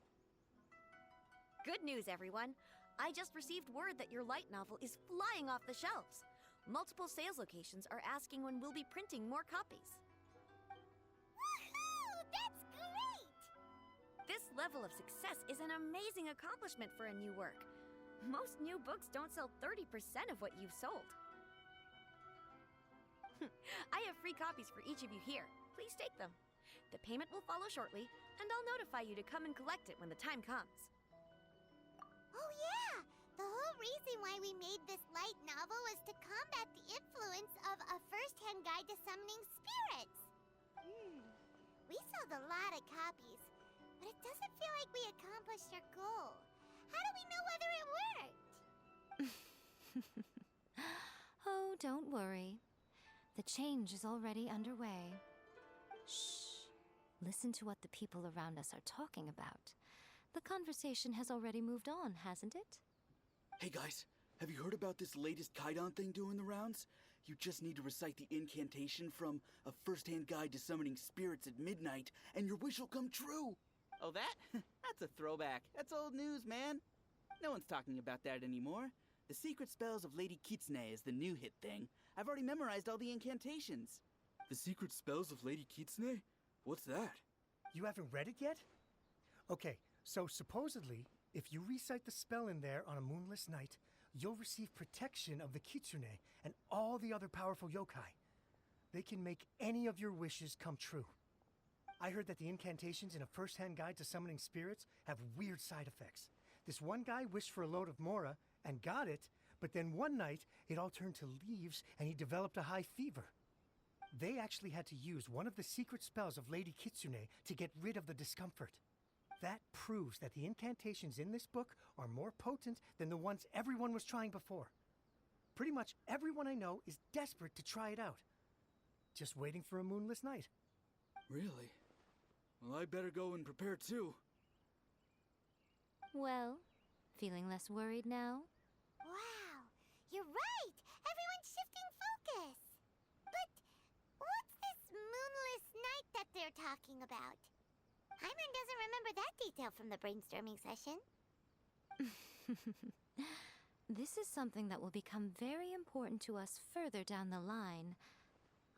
Good news, everyone. I just received word that your light novel is flying off the shelves. Multiple sales locations are asking when we'll be printing more copies. Woohoo! That's great! This level of success is an amazing accomplishment for a new work. Most new books don't sell 30% of what you've sold. I have free copies for each of you here. Please take them. The payment will follow shortly, and I'll notify you to come and collect it when the time comes. Oh yeah! The whole reason why we made this light novel was to combat the influence of a first-hand guide to summoning spirits. We sold a lot of copies, but it doesn't feel like we accomplished our goal. How do we know whether it worked? Oh, don't worry. The change is already underway. Shh. Listen to what the people around us are talking about. The conversation has already moved on, hasn't it? Hey guys, have you heard about this latest Kaidan thing doing the rounds? You just need to recite the incantation from A First-Hand Guide to Summoning Spirits at midnight, and your wish will come true! Oh, that? That's a throwback. That's old news, man. No one's talking about that anymore. The Secret Spells of Lady Kitsune is the new hit thing. I've already memorized all the incantations. The Secret Spells of Lady Kitsune? What's that? You haven't read it yet? Okay, so supposedly, if you recite the spell in there on a moonless night, you'll receive protection of the Kitsune and all the other powerful yokai. They can make any of your wishes come true. I heard that the incantations in A First-Hand Guide to Summoning Spirits have weird side effects. This one guy wished for a load of Mora and got it, but then one night it all turned to leaves and he developed a high fever. They actually had to use one of the secret spells of Lady Kitsune to get rid of the discomfort. That proves that the incantations in this book are more potent than the ones everyone was trying before. Pretty much everyone I know is desperate to try it out. Just waiting for a moonless night. Really? Well, I better go and prepare too. Well, feeling less worried now? Wow, you're right! Everyone's shifting focus! But what's this moonless night that they're talking about? Hyman doesn't remember that detail from the brainstorming session. This is something that will become very important to us further down the line.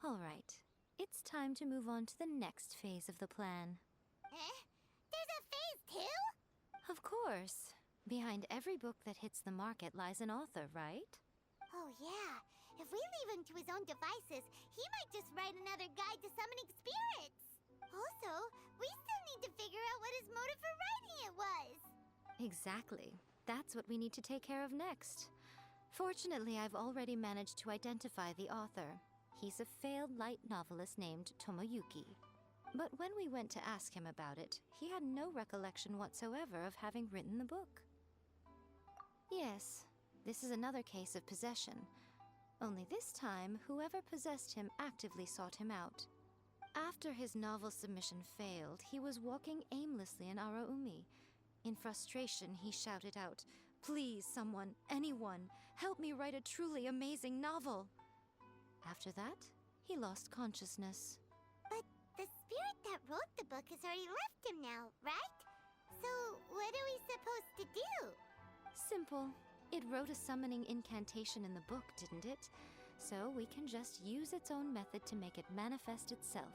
All right, it's time to move on to the next phase of the plan. There's a phase 2? Of course. Behind every book that hits the market lies an author, right? Oh yeah, if we leave him to his own devices, he might just write another guide to summoning spirits. Also, we still need to figure out what his motive for writing it was. Exactly. That's what we need to take care of next. Fortunately, I've already managed to identify the author. He's a failed light novelist named Tomoyuki. But when we went to ask him about it, he had no recollection whatsoever of having written the book. Yes, this is another case of possession. Only this time, whoever possessed him actively sought him out. After his novel submission failed, he was walking aimlessly in Araumi. In frustration, he shouted out, "Please, someone, anyone, help me write a truly amazing novel!" After that, he lost consciousness. But the spirit that wrote the book has already left him now, right? So what are we supposed to do? Simple. It wrote a summoning incantation in the book, didn't it? So we can just use its own method to make it manifest itself.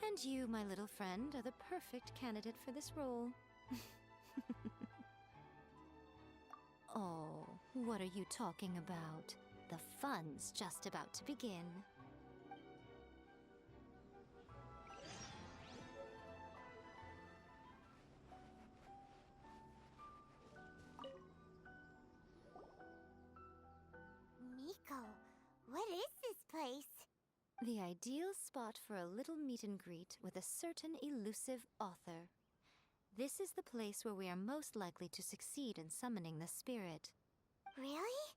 And you, my little friend, are the perfect candidate for this role. Oh, what are you talking about? The fun's just about to begin. Miko, what is this place? The ideal spot for a little meet and greet with a certain elusive author. This is the place where we are most likely to succeed in summoning the spirit. Really?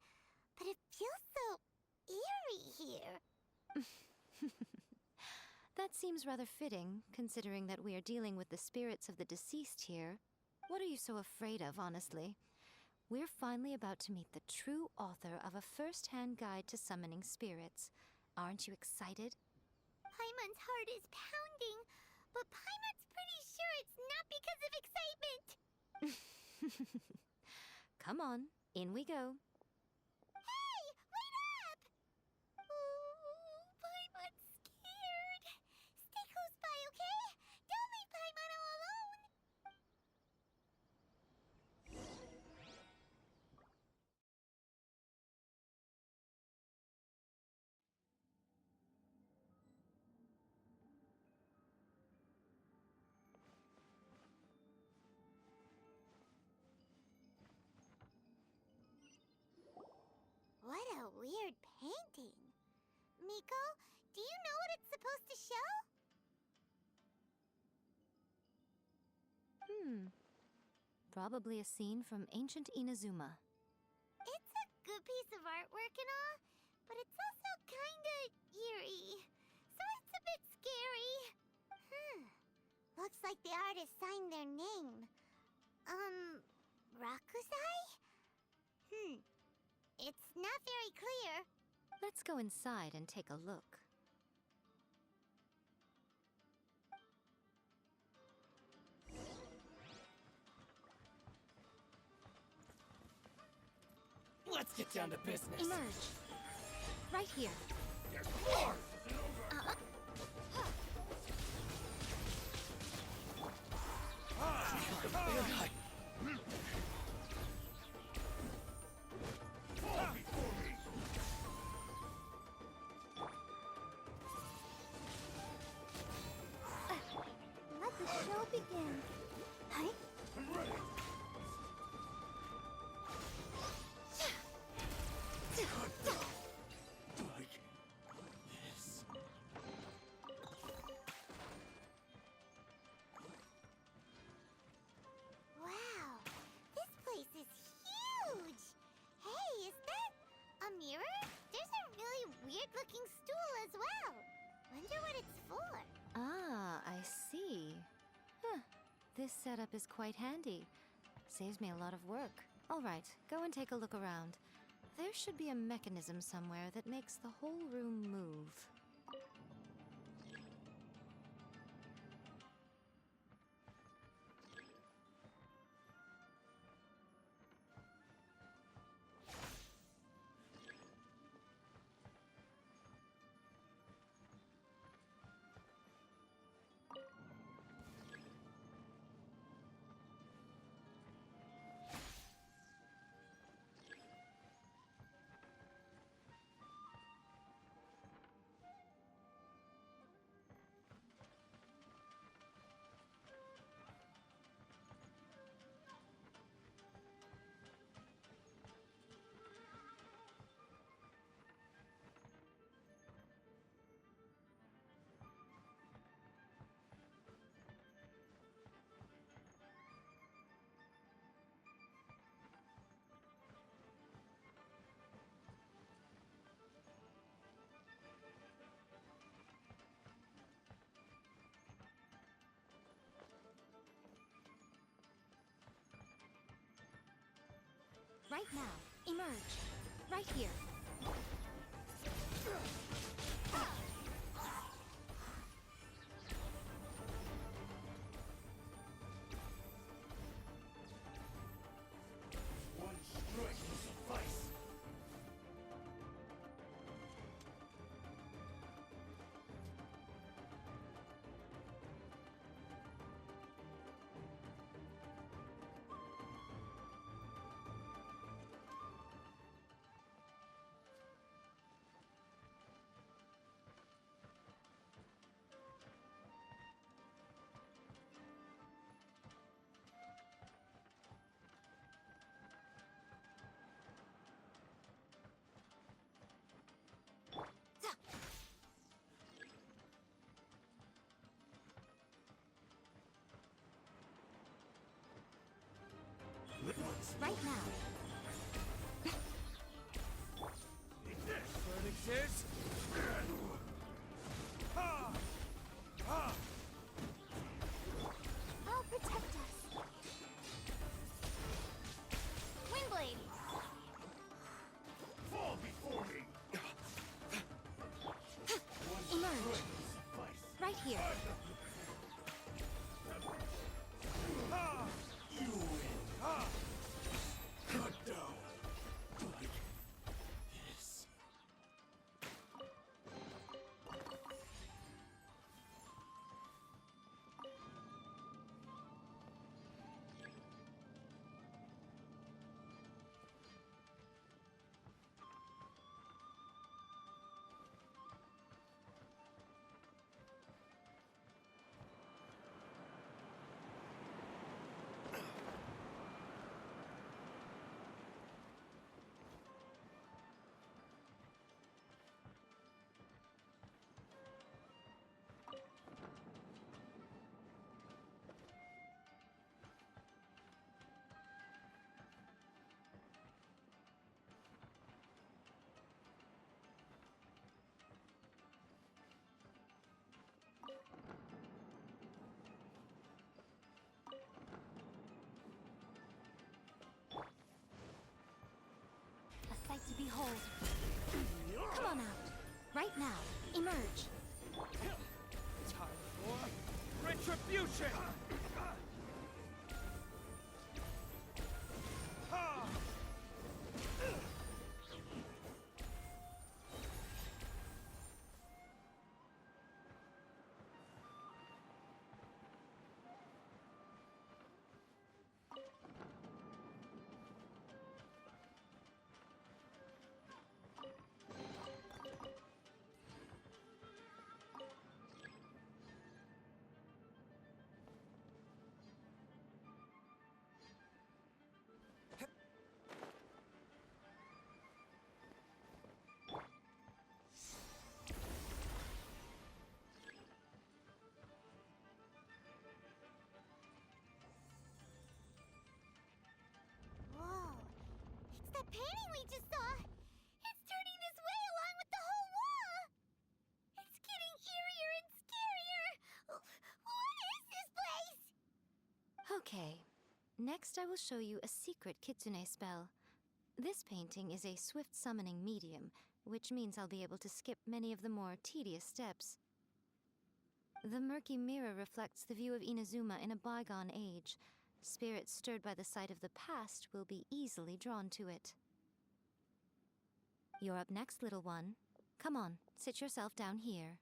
But it feels so eerie here. That seems rather fitting, considering that we are dealing with the spirits of the deceased here. What are you so afraid of, honestly? We're finally about to meet the true author of a first-hand guide to summoning spirits. Aren't you excited? Paimon's heart is pounding, but Paimon's pretty sure it's not because of excitement. Come on, in we go. Hey, wait up! Oh, Paimon's scared. Stay close by, okay? Don't leave Paimon all alone. What a weird painting. Miko, do you know what it's supposed to show? Probably a scene from ancient Inazuma. It's a good piece of artwork and all, but it's also kinda eerie. So it's a bit scary. Looks like the artist signed their name. Rakusai? It's not very clear. Let's go inside and take a look. Let's get down to business. Emerge. Right here. There's more! Let the show begin. Hi? Wow, this place is huge! Hey, is that a mirror? There's a really weird-looking stool as well. Wonder what it's for. Ah, I see. This setup is quite handy. Saves me a lot of work. All right, go and take a look around. There should be a mechanism somewhere that makes the whole room move. Right now. Emerge. Right here. One strike will suffice. Right now. Exist. I'll protect us. Windblade! Fall before me. Emerge. Right here. You win. Cut down. Like this. A sight to behold. Come on out. Right now. Emerge. Time for retribution. Whoa. It's that painting we just saw. It's turning this way along with the whole wall. It's getting eerier and scarier. What is this place? Okay. Next, I will show you a secret kitsune spell. This painting is a swift summoning medium, which means I'll be able to skip many of the more tedious steps. The murky mirror reflects the view of Inazuma in a bygone age. Spirits stirred by the sight of the past will be easily drawn to it. You're up next, little one. Come on, sit yourself down here.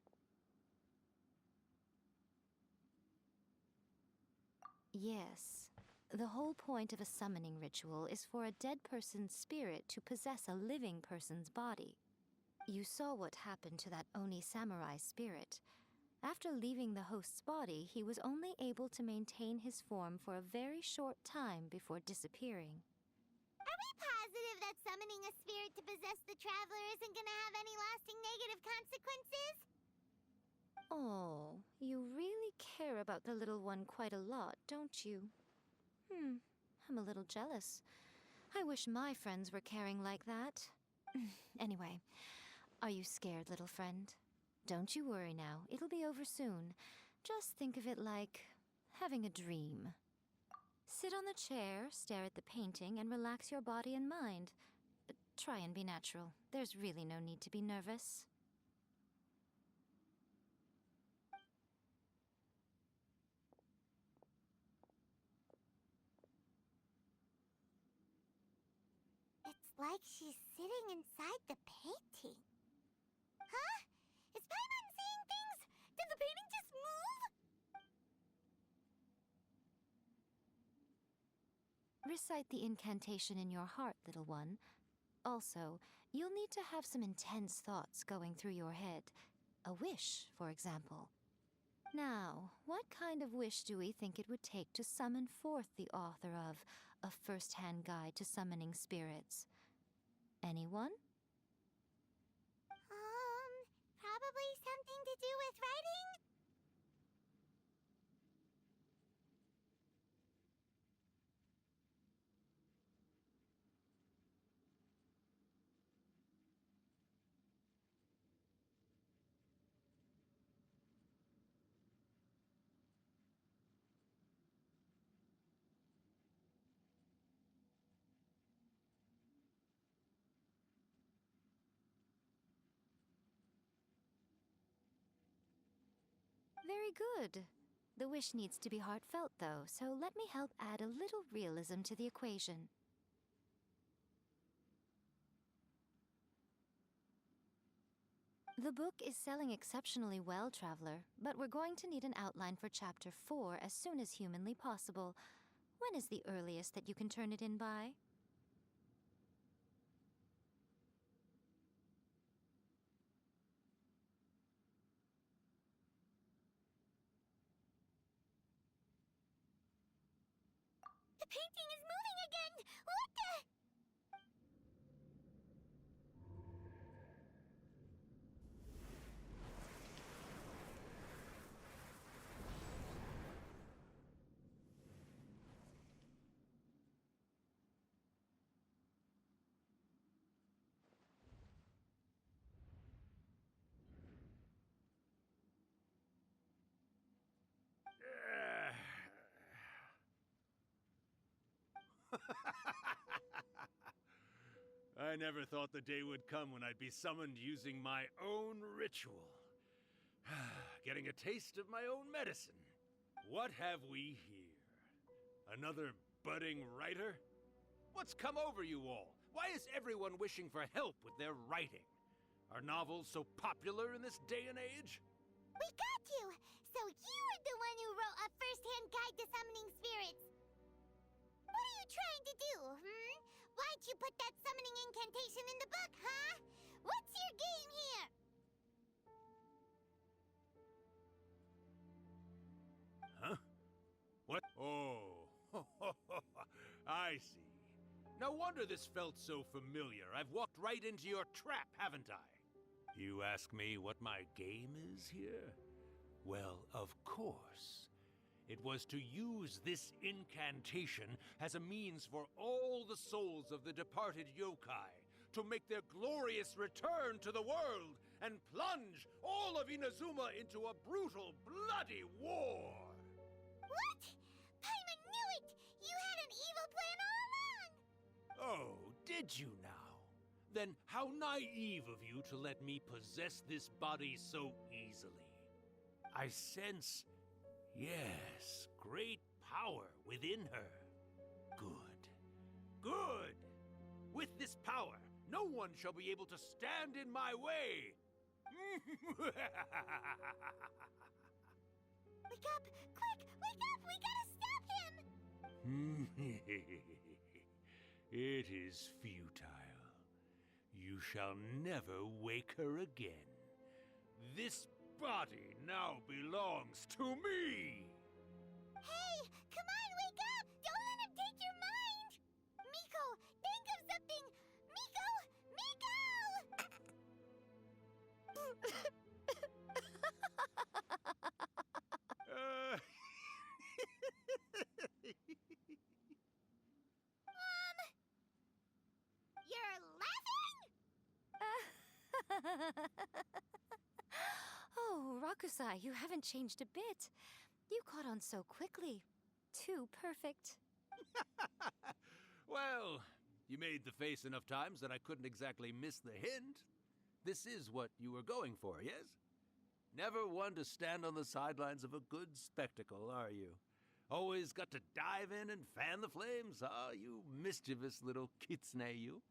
Yes. The whole point of a summoning ritual is for a dead person's spirit to possess a living person's body. You saw what happened to that Oni samurai spirit. After leaving the host's body, he was only able to maintain his form for a very short time before disappearing. Are we positive that summoning a spirit to possess the traveler isn't gonna have any lasting negative consequences? Oh, you really care about the little one quite a lot, don't you? I'm a little jealous. I wish my friends were caring like that. Anyway, are you scared, little friend? Don't you worry now, it'll be over soon. Just think of it like having a dream. Sit on the chair, stare at the painting, and relax your body and mind. Try and be natural. There's really no need to be nervous. It's like she's sitting inside the painting. Huh? Is Paimon seeing things? Did the painting just move? Recite the incantation in your heart, little one. Also, you'll need to have some intense thoughts going through your head. A wish, for example. Now, what kind of wish do we think it would take to summon forth the author of A First-Hand Guide to Summoning Spirits? Anyone? Probably something to do with writing? Very good. The wish needs to be heartfelt, though, so let me help add a little realism to the equation. The book is selling exceptionally well, Traveler, but we're going to need an outline for Chapter 4 as soon as humanly possible. When is the earliest that you can turn it in by? The painting is moving again! What the? I never thought the day would come when I'd be summoned using my own ritual. Getting a taste of my own medicine. What have we here? Another budding writer? What's come over you all? Why is everyone wishing for help with their writing? Are novels so popular in this day and age? We got you! So you are the one who wrote a first-hand guide to summoning spirits! What are you trying to do, Why'd you put that summoning incantation in the book, huh? What's your game here? Huh? What? Oh, I see. No wonder this felt so familiar. I've walked right into your trap, haven't I? You ask me what my game is here? Well, of course. It was to use this incantation as a means for all the souls of the departed yokai to make their glorious return to the world and plunge all of Inazuma into a brutal, bloody war! What? Paimon knew it! You had an evil plan all along! Oh, did you now? Then how naive of you to let me possess this body so easily. I sense, yes, great power within her. Good. Good! With this power, no one shall be able to stand in my way! Wake up! Quick! Wake up! We gotta stop him! It is futile. You shall never wake her again. This body now belongs to me! Hey! Come on, wake up! Don't let him take your mind! Miko, think of something! Miko! Miko! You're laughing? Oh, Rakusai, you haven't changed a bit. You caught on so quickly. Too perfect. Well, you made the face enough times that I couldn't exactly miss the hint. This is what you were going for, yes? Never one to stand on the sidelines of a good spectacle, are you? Always got to dive in and fan the flames, huh? You mischievous little kitsune, you.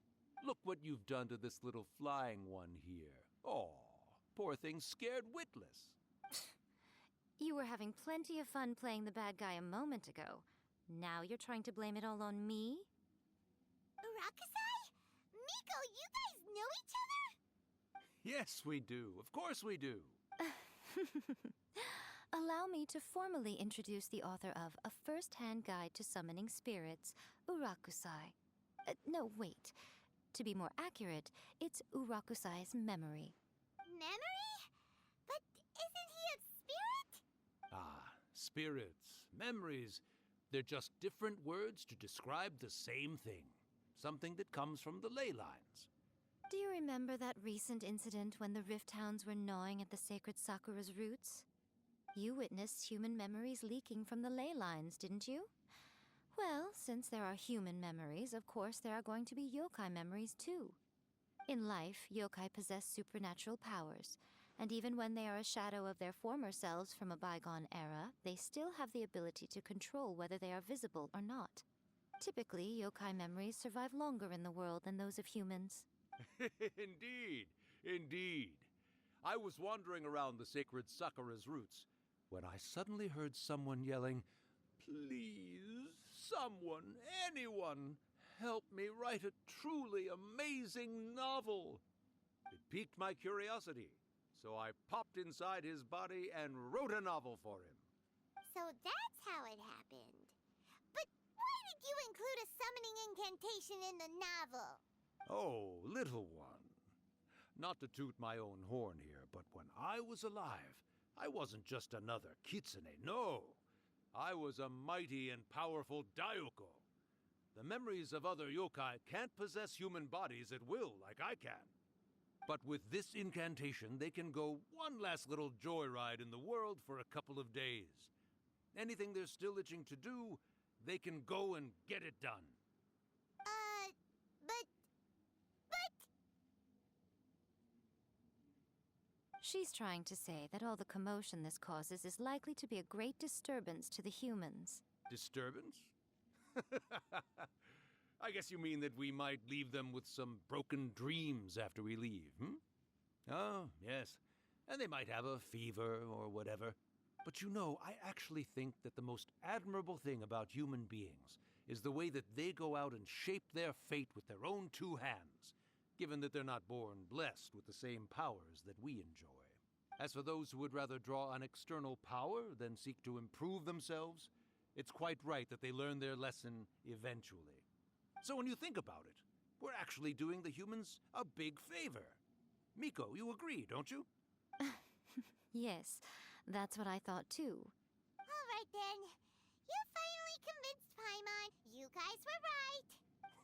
Look what you've done to this little flying one here. Aw, poor thing scared witless. You were having plenty of fun playing the bad guy a moment ago. Now you're trying to blame it all on me? Rakusai? Miko, you guys know each other? Yes, we do. Of course we do. Allow me to formally introduce the author of A First-Hand Guide to Summoning Spirits, Urakusai. No, wait. To be more accurate, it's Urakusai's memory. Memory? But isn't he a spirit? Ah, spirits, memories. They're just different words to describe the same thing. Something that comes from the ley lines. Do you remember that recent incident when the Rift Hounds were gnawing at the sacred Sakura's roots? You witnessed human memories leaking from the ley lines, didn't you? Well, since there are human memories, of course there are going to be yokai memories too. In life, yokai possess supernatural powers, And even when they are a shadow of their former selves from a bygone era, they still have the ability to control whether they are visible or not. Typically, yokai memories survive longer in the world than those of humans. Indeed, indeed. I was wandering around the sacred Sakura's roots when I suddenly heard someone yelling, "Please, someone, anyone, help me write a truly amazing novel." It piqued my curiosity, so I popped inside his body and wrote a novel for him. So that's how it happened. But why did you include a summoning incantation in the novel? Oh, little one. Not to toot my own horn here, but when I was alive, I wasn't just another kitsune, no. I was a mighty and powerful Daioko. The memories of other yokai can't possess human bodies at will like I can. But with this incantation, they can go one last little joyride in the world for a couple of days. Anything they're still itching to do, they can go and get it done. But... She's trying to say that all the commotion this causes is likely to be a great disturbance to the humans. Disturbance? I guess you mean that we might leave them with some broken dreams after we leave, hmm? Oh, yes. And they might have a fever or whatever. But you know, I actually think that the most admirable thing about human beings is the way that they go out and shape their fate with their own two hands, given that they're not born blessed with the same powers that we enjoy. As for those who would rather draw on external power than seek to improve themselves, it's quite right that they learn their lesson eventually. So when you think about it, we're actually doing the humans a big favor. Miko, you agree, don't you? Yes, that's what I thought too. All right then. You finally convinced Paimon. You guys were right.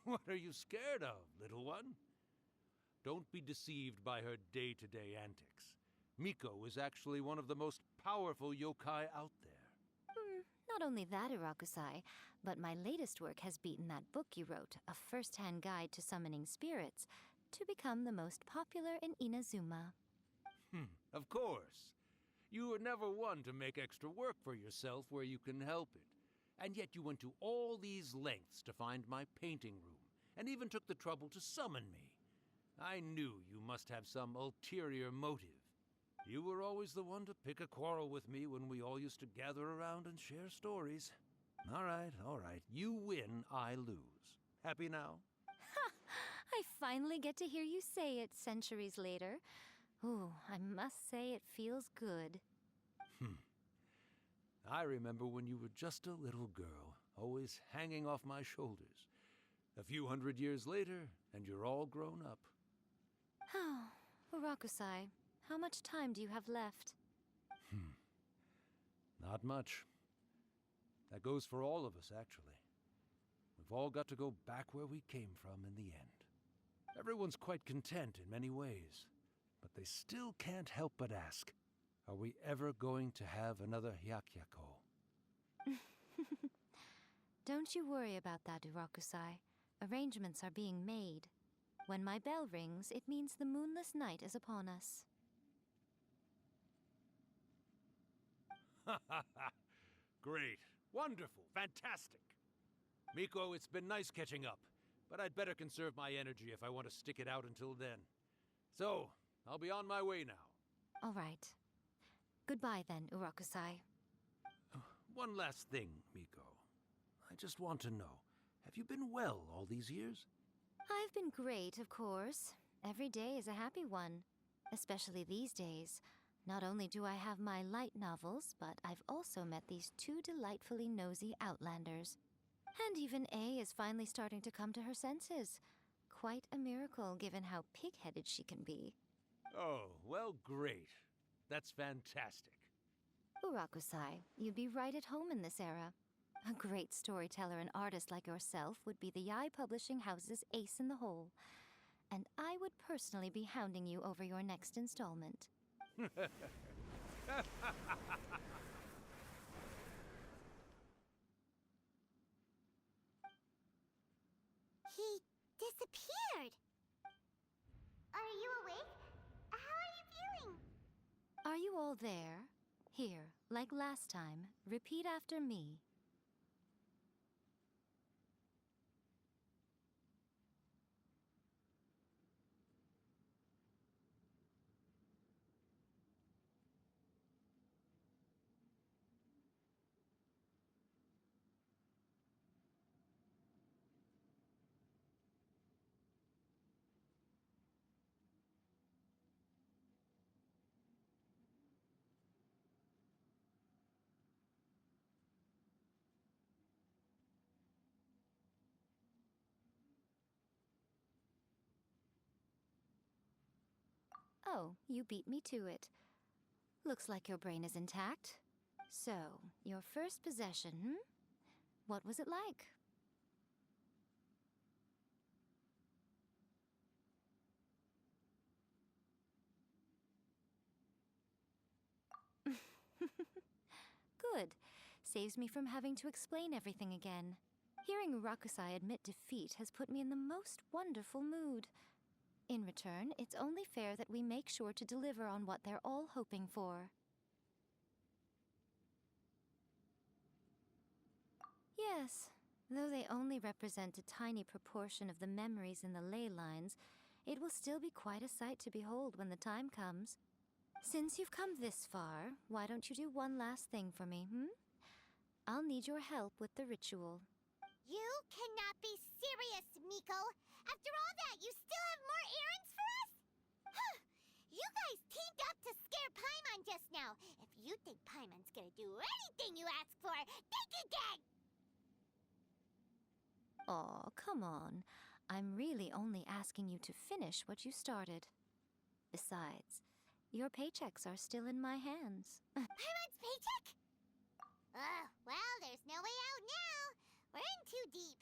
What are you scared of, little one? Don't be deceived by her day-to-day antics. Miko is actually one of the most powerful yokai out there. Not only that, Irakusai, but my latest work has beaten that book you wrote, A First-Hand Guide to Summoning Spirits, to become the most popular in Inazuma. Of course. You were never one to make extra work for yourself where you can help it. And yet you went to all these lengths to find my painting room, and even took the trouble to summon me. I knew you must have some ulterior motive. You were always the one to pick a quarrel with me when we all used to gather around and share stories. All right. You win, I lose. Happy now? Ha! I finally get to hear you say it centuries later. Ooh, I must say it feels good. I remember when you were just a little girl, always hanging off my shoulders. A few hundred years later, and you're all grown up. Urakusai, how much time do you have left? Not much. That goes for all of us, actually. We've all got to go back where we came from in the end. Everyone's quite content in many ways, but they still can't help but ask, are we ever going to have another Hyakyako? Don't you worry about that, Urakusai. Arrangements are being made. When my bell rings, it means the moonless night is upon us. Great. Wonderful. Fantastic. Miko, it's been nice catching up, but I'd better conserve my energy if I want to stick it out until then. So, I'll be on my way now. All right. Goodbye then, Urakusai. One last thing, Miko. I just want to know, have you been well all these years? I've been great, of course. Every day is a happy one. Especially these days. Not only do I have my light novels, but I've also met these two delightfully nosy outlanders. And even A is finally starting to come to her senses. Quite a miracle, given how pig-headed she can be. Oh, well, great. That's fantastic. Urakusai, you'd be right at home in this era. A great storyteller and artist like yourself would be the Yae Publishing House's ace in the hole. And I would personally be hounding you over your next installment. He disappeared. Are you awake? How are you feeling? Are you all there? Here, like last time, repeat after me. Oh, you beat me to it. Looks like your brain is intact. So, your first possession, What was it like? Good. Saves me from having to explain everything again. Hearing Rakusai admit defeat has put me in the most wonderful mood. In return, it's only fair that we make sure to deliver on what they're all hoping for. Yes, though they only represent a tiny proportion of the memories in the ley lines, it will still be quite a sight to behold when the time comes. Since you've come this far, why don't you do one last thing for me, I'll need your help with the ritual. You cannot be serious, Miko! After all that, you still have more errands for us? Huh! You guys teamed up to scare Paimon just now. If you think Paimon's gonna do anything you ask for, think again! Aw, come on. I'm really only asking you to finish what you started. Besides, your paychecks are still in my hands. Paimon's paycheck? Well, there's no way out now. We're in too deep.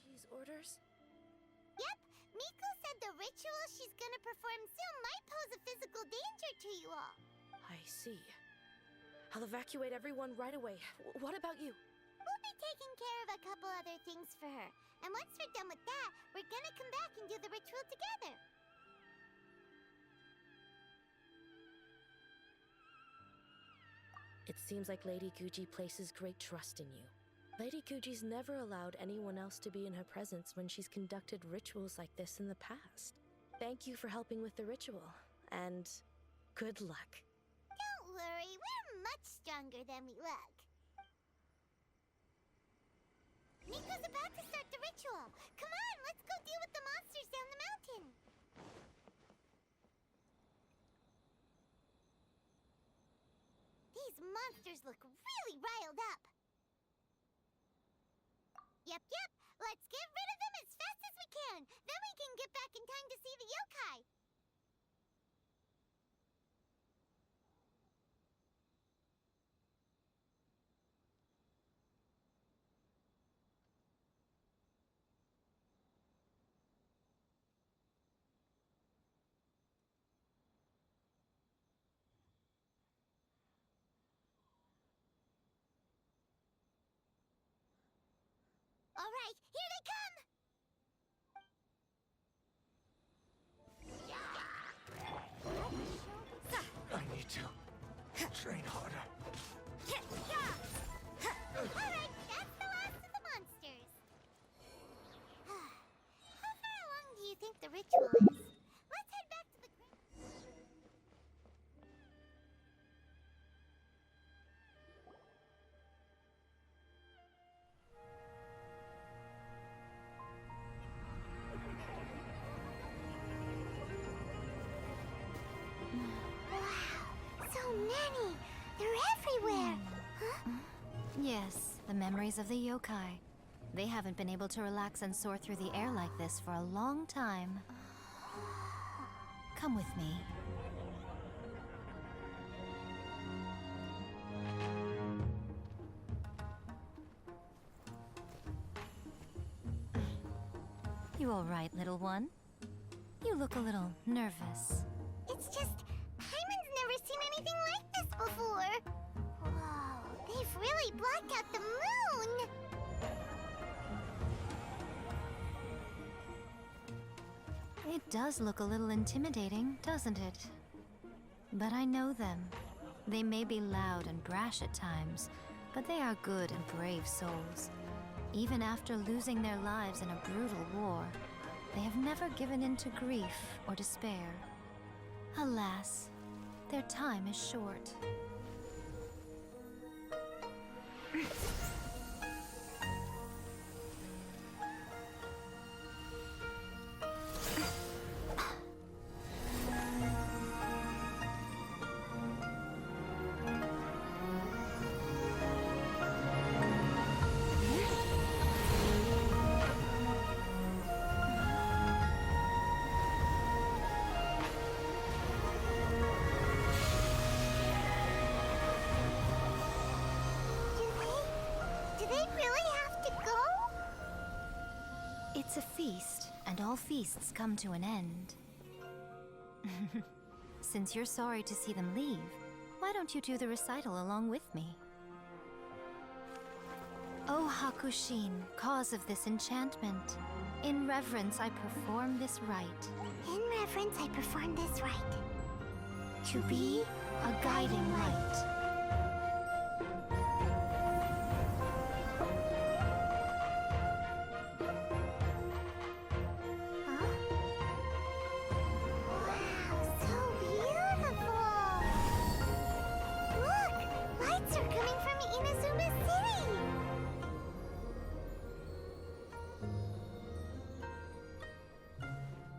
These orders? Yep, Miko said the ritual she's gonna perform soon might pose a physical danger to you all. I see. I'll evacuate everyone right away. What about you? We'll be taking care of a couple other things for her. And once we're done with that, we're gonna come back and do the ritual together. It seems like Lady Guji places great trust in you. Lady Guji's never allowed anyone else to be in her presence when she's conducted rituals like this in the past. Thank you for helping with the ritual, and good luck. Don't worry, we're much stronger than we look. Miko's about to start the ritual. Come on, let's go deal with the monsters down the mountain. These monsters look really riled up. Yep. Let's get rid of them as fast as we can. Then we can get back in time to see the yokai. All right, here they come! I need to train harder. Alright, that's the last of the monsters. How far along do you think the ritual is? Let's head back to the Wow, so many! They're everywhere! Huh? Yes, the memories of the yokai. They haven't been able to relax and soar through the air like this for a long time. Come with me. You all right, little one? You look a little nervous. It's just, Paimon's never seen anything like this before. really block out the moon! It does look a little intimidating, doesn't it? But I know them. They may be loud and brash at times, but they are good and brave souls. Even after losing their lives in a brutal war, they have never given in to grief or despair. Alas, their time is short. Do they really have to go? It's a feast, and all feasts come to an end. Since you're sorry to see them leave, why don't you do the recital along with me? O Hakushin, cause of this enchantment, in reverence I perform this rite. In reverence, I perform this rite. To be a guiding light. Wow, so beautiful! Look! Lights are coming from Inazuma City!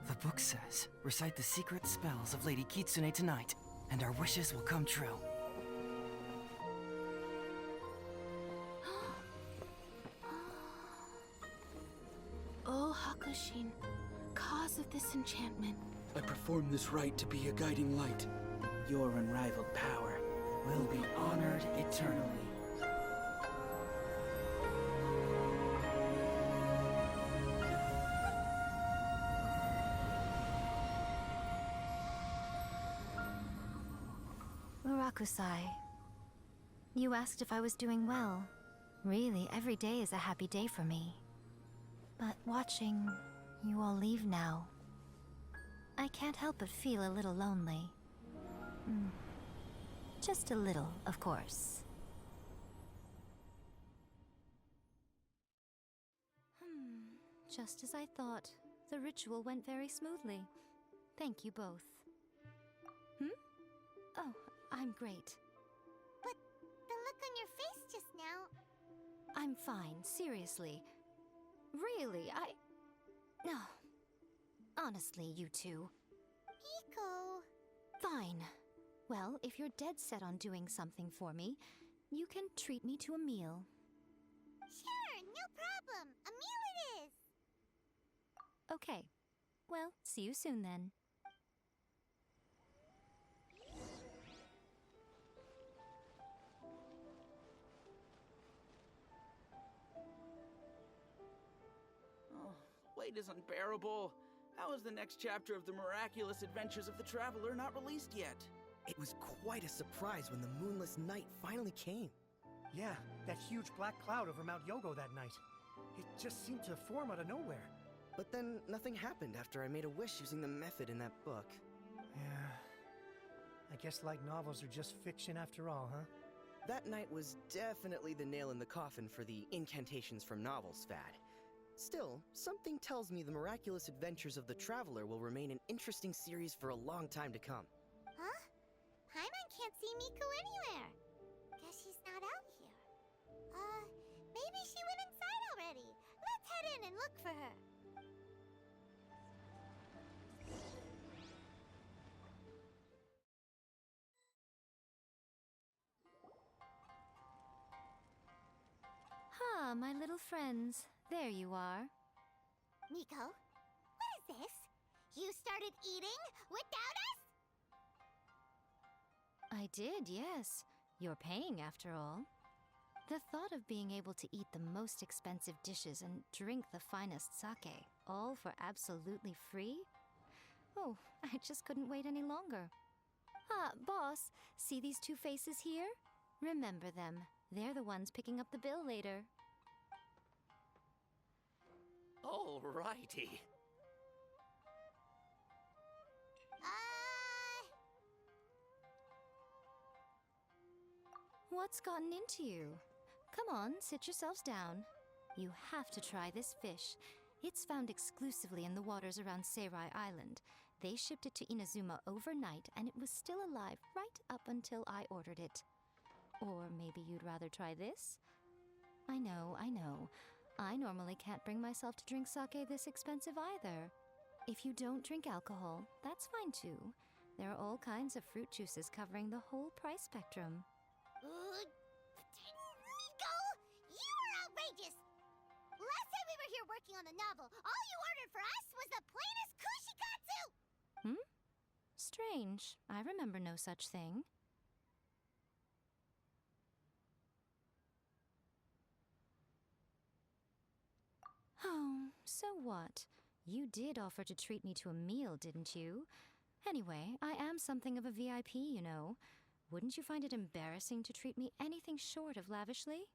The book says, recite the secret spells of Lady Kitsune tonight, and our wishes will come true. O Hakushin, cause of this enchantment. I perform this rite to be a guiding light. Your unrivaled power Will be honored eternally. Murakusai, you asked if I was doing well. Really, every day is a happy day for me. But watching you all leave now, I can't help but feel a little lonely. Just a little, of course. Just as I thought, the ritual went very smoothly. Thank you both. Oh, I'm great. But the look on your face just now... I'm fine, seriously. Really, No. Honestly, you two. Miko... Fine. Well, if you're dead set on doing something for me, you can treat me to a meal. Sure, no problem. A meal it is! Okay. Well, see you soon then. Oh, wait is unbearable. How is the next chapter of the miraculous adventures of the Traveler not released yet? It was quite a surprise when the moonless night finally came. Yeah, that huge black cloud over Mount Yogo that night. It just seemed to form out of nowhere. But then nothing happened after I made a wish using the method in that book. Yeah. I guess light novels are just fiction after all, huh? That night was definitely the nail in the coffin for the incantations from novels fad. Still, something tells me the miraculous adventures of the Traveler will remain an interesting series for a long time to come. Huh? Paimon can't see Miko anywhere. Guess she's not out here. Maybe she went inside already. Let's head in and look for her. Ah, my little friends. There you are. Miko, what is this? You started eating without us? I did, yes. You're paying after all. The thought of being able to eat the most expensive dishes and drink the finest sake, all for absolutely free? Oh, I just couldn't wait any longer. Ah, boss, see these two faces here? Remember them. They're the ones picking up the bill later. Alrighty. What's gotten into you? Come on, sit yourselves down. You have to try this fish. It's found exclusively in the waters around Seirai Island. They shipped it to Inazuma overnight, and it was still alive right up until I ordered it. Or maybe you'd rather try this? I know. I normally can't bring myself to drink sake this expensive either. If you don't drink alcohol, that's fine too. There are all kinds of fruit juices covering the whole price spectrum. Miko! You are outrageous! Last time we were here working on the novel, all you ordered for us was the plainest kushikatsu! Strange. I remember no such thing. Oh, so what? You did offer to treat me to a meal, didn't you? Anyway, I am something of a VIP, you know. Wouldn't you find it embarrassing to treat me anything short of lavishly?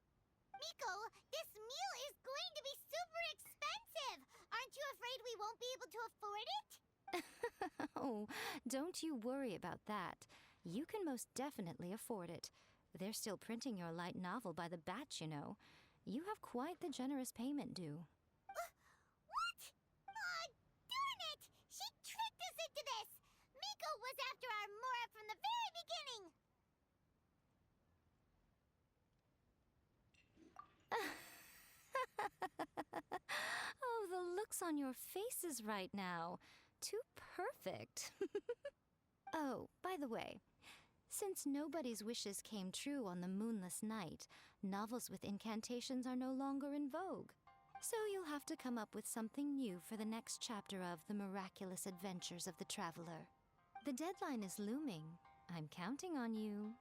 Miko, this meal is going to be super expensive! Aren't you afraid we won't be able to afford it? Oh, don't you worry about that. You can most definitely afford it. They're still printing your light novel by the batch, you know. You have quite the generous payment due. What? Aw, darn it! She tricked us into this! Miko was after our Mora from the very beginning! Oh, the looks on your faces right now. Too perfect. Oh, by the way, since nobody's wishes came true on the moonless night, novels with incantations are no longer in vogue. So you'll have to come up with something new for the next chapter of The Miraculous Adventures of the Traveler. The deadline is looming. I'm counting on you.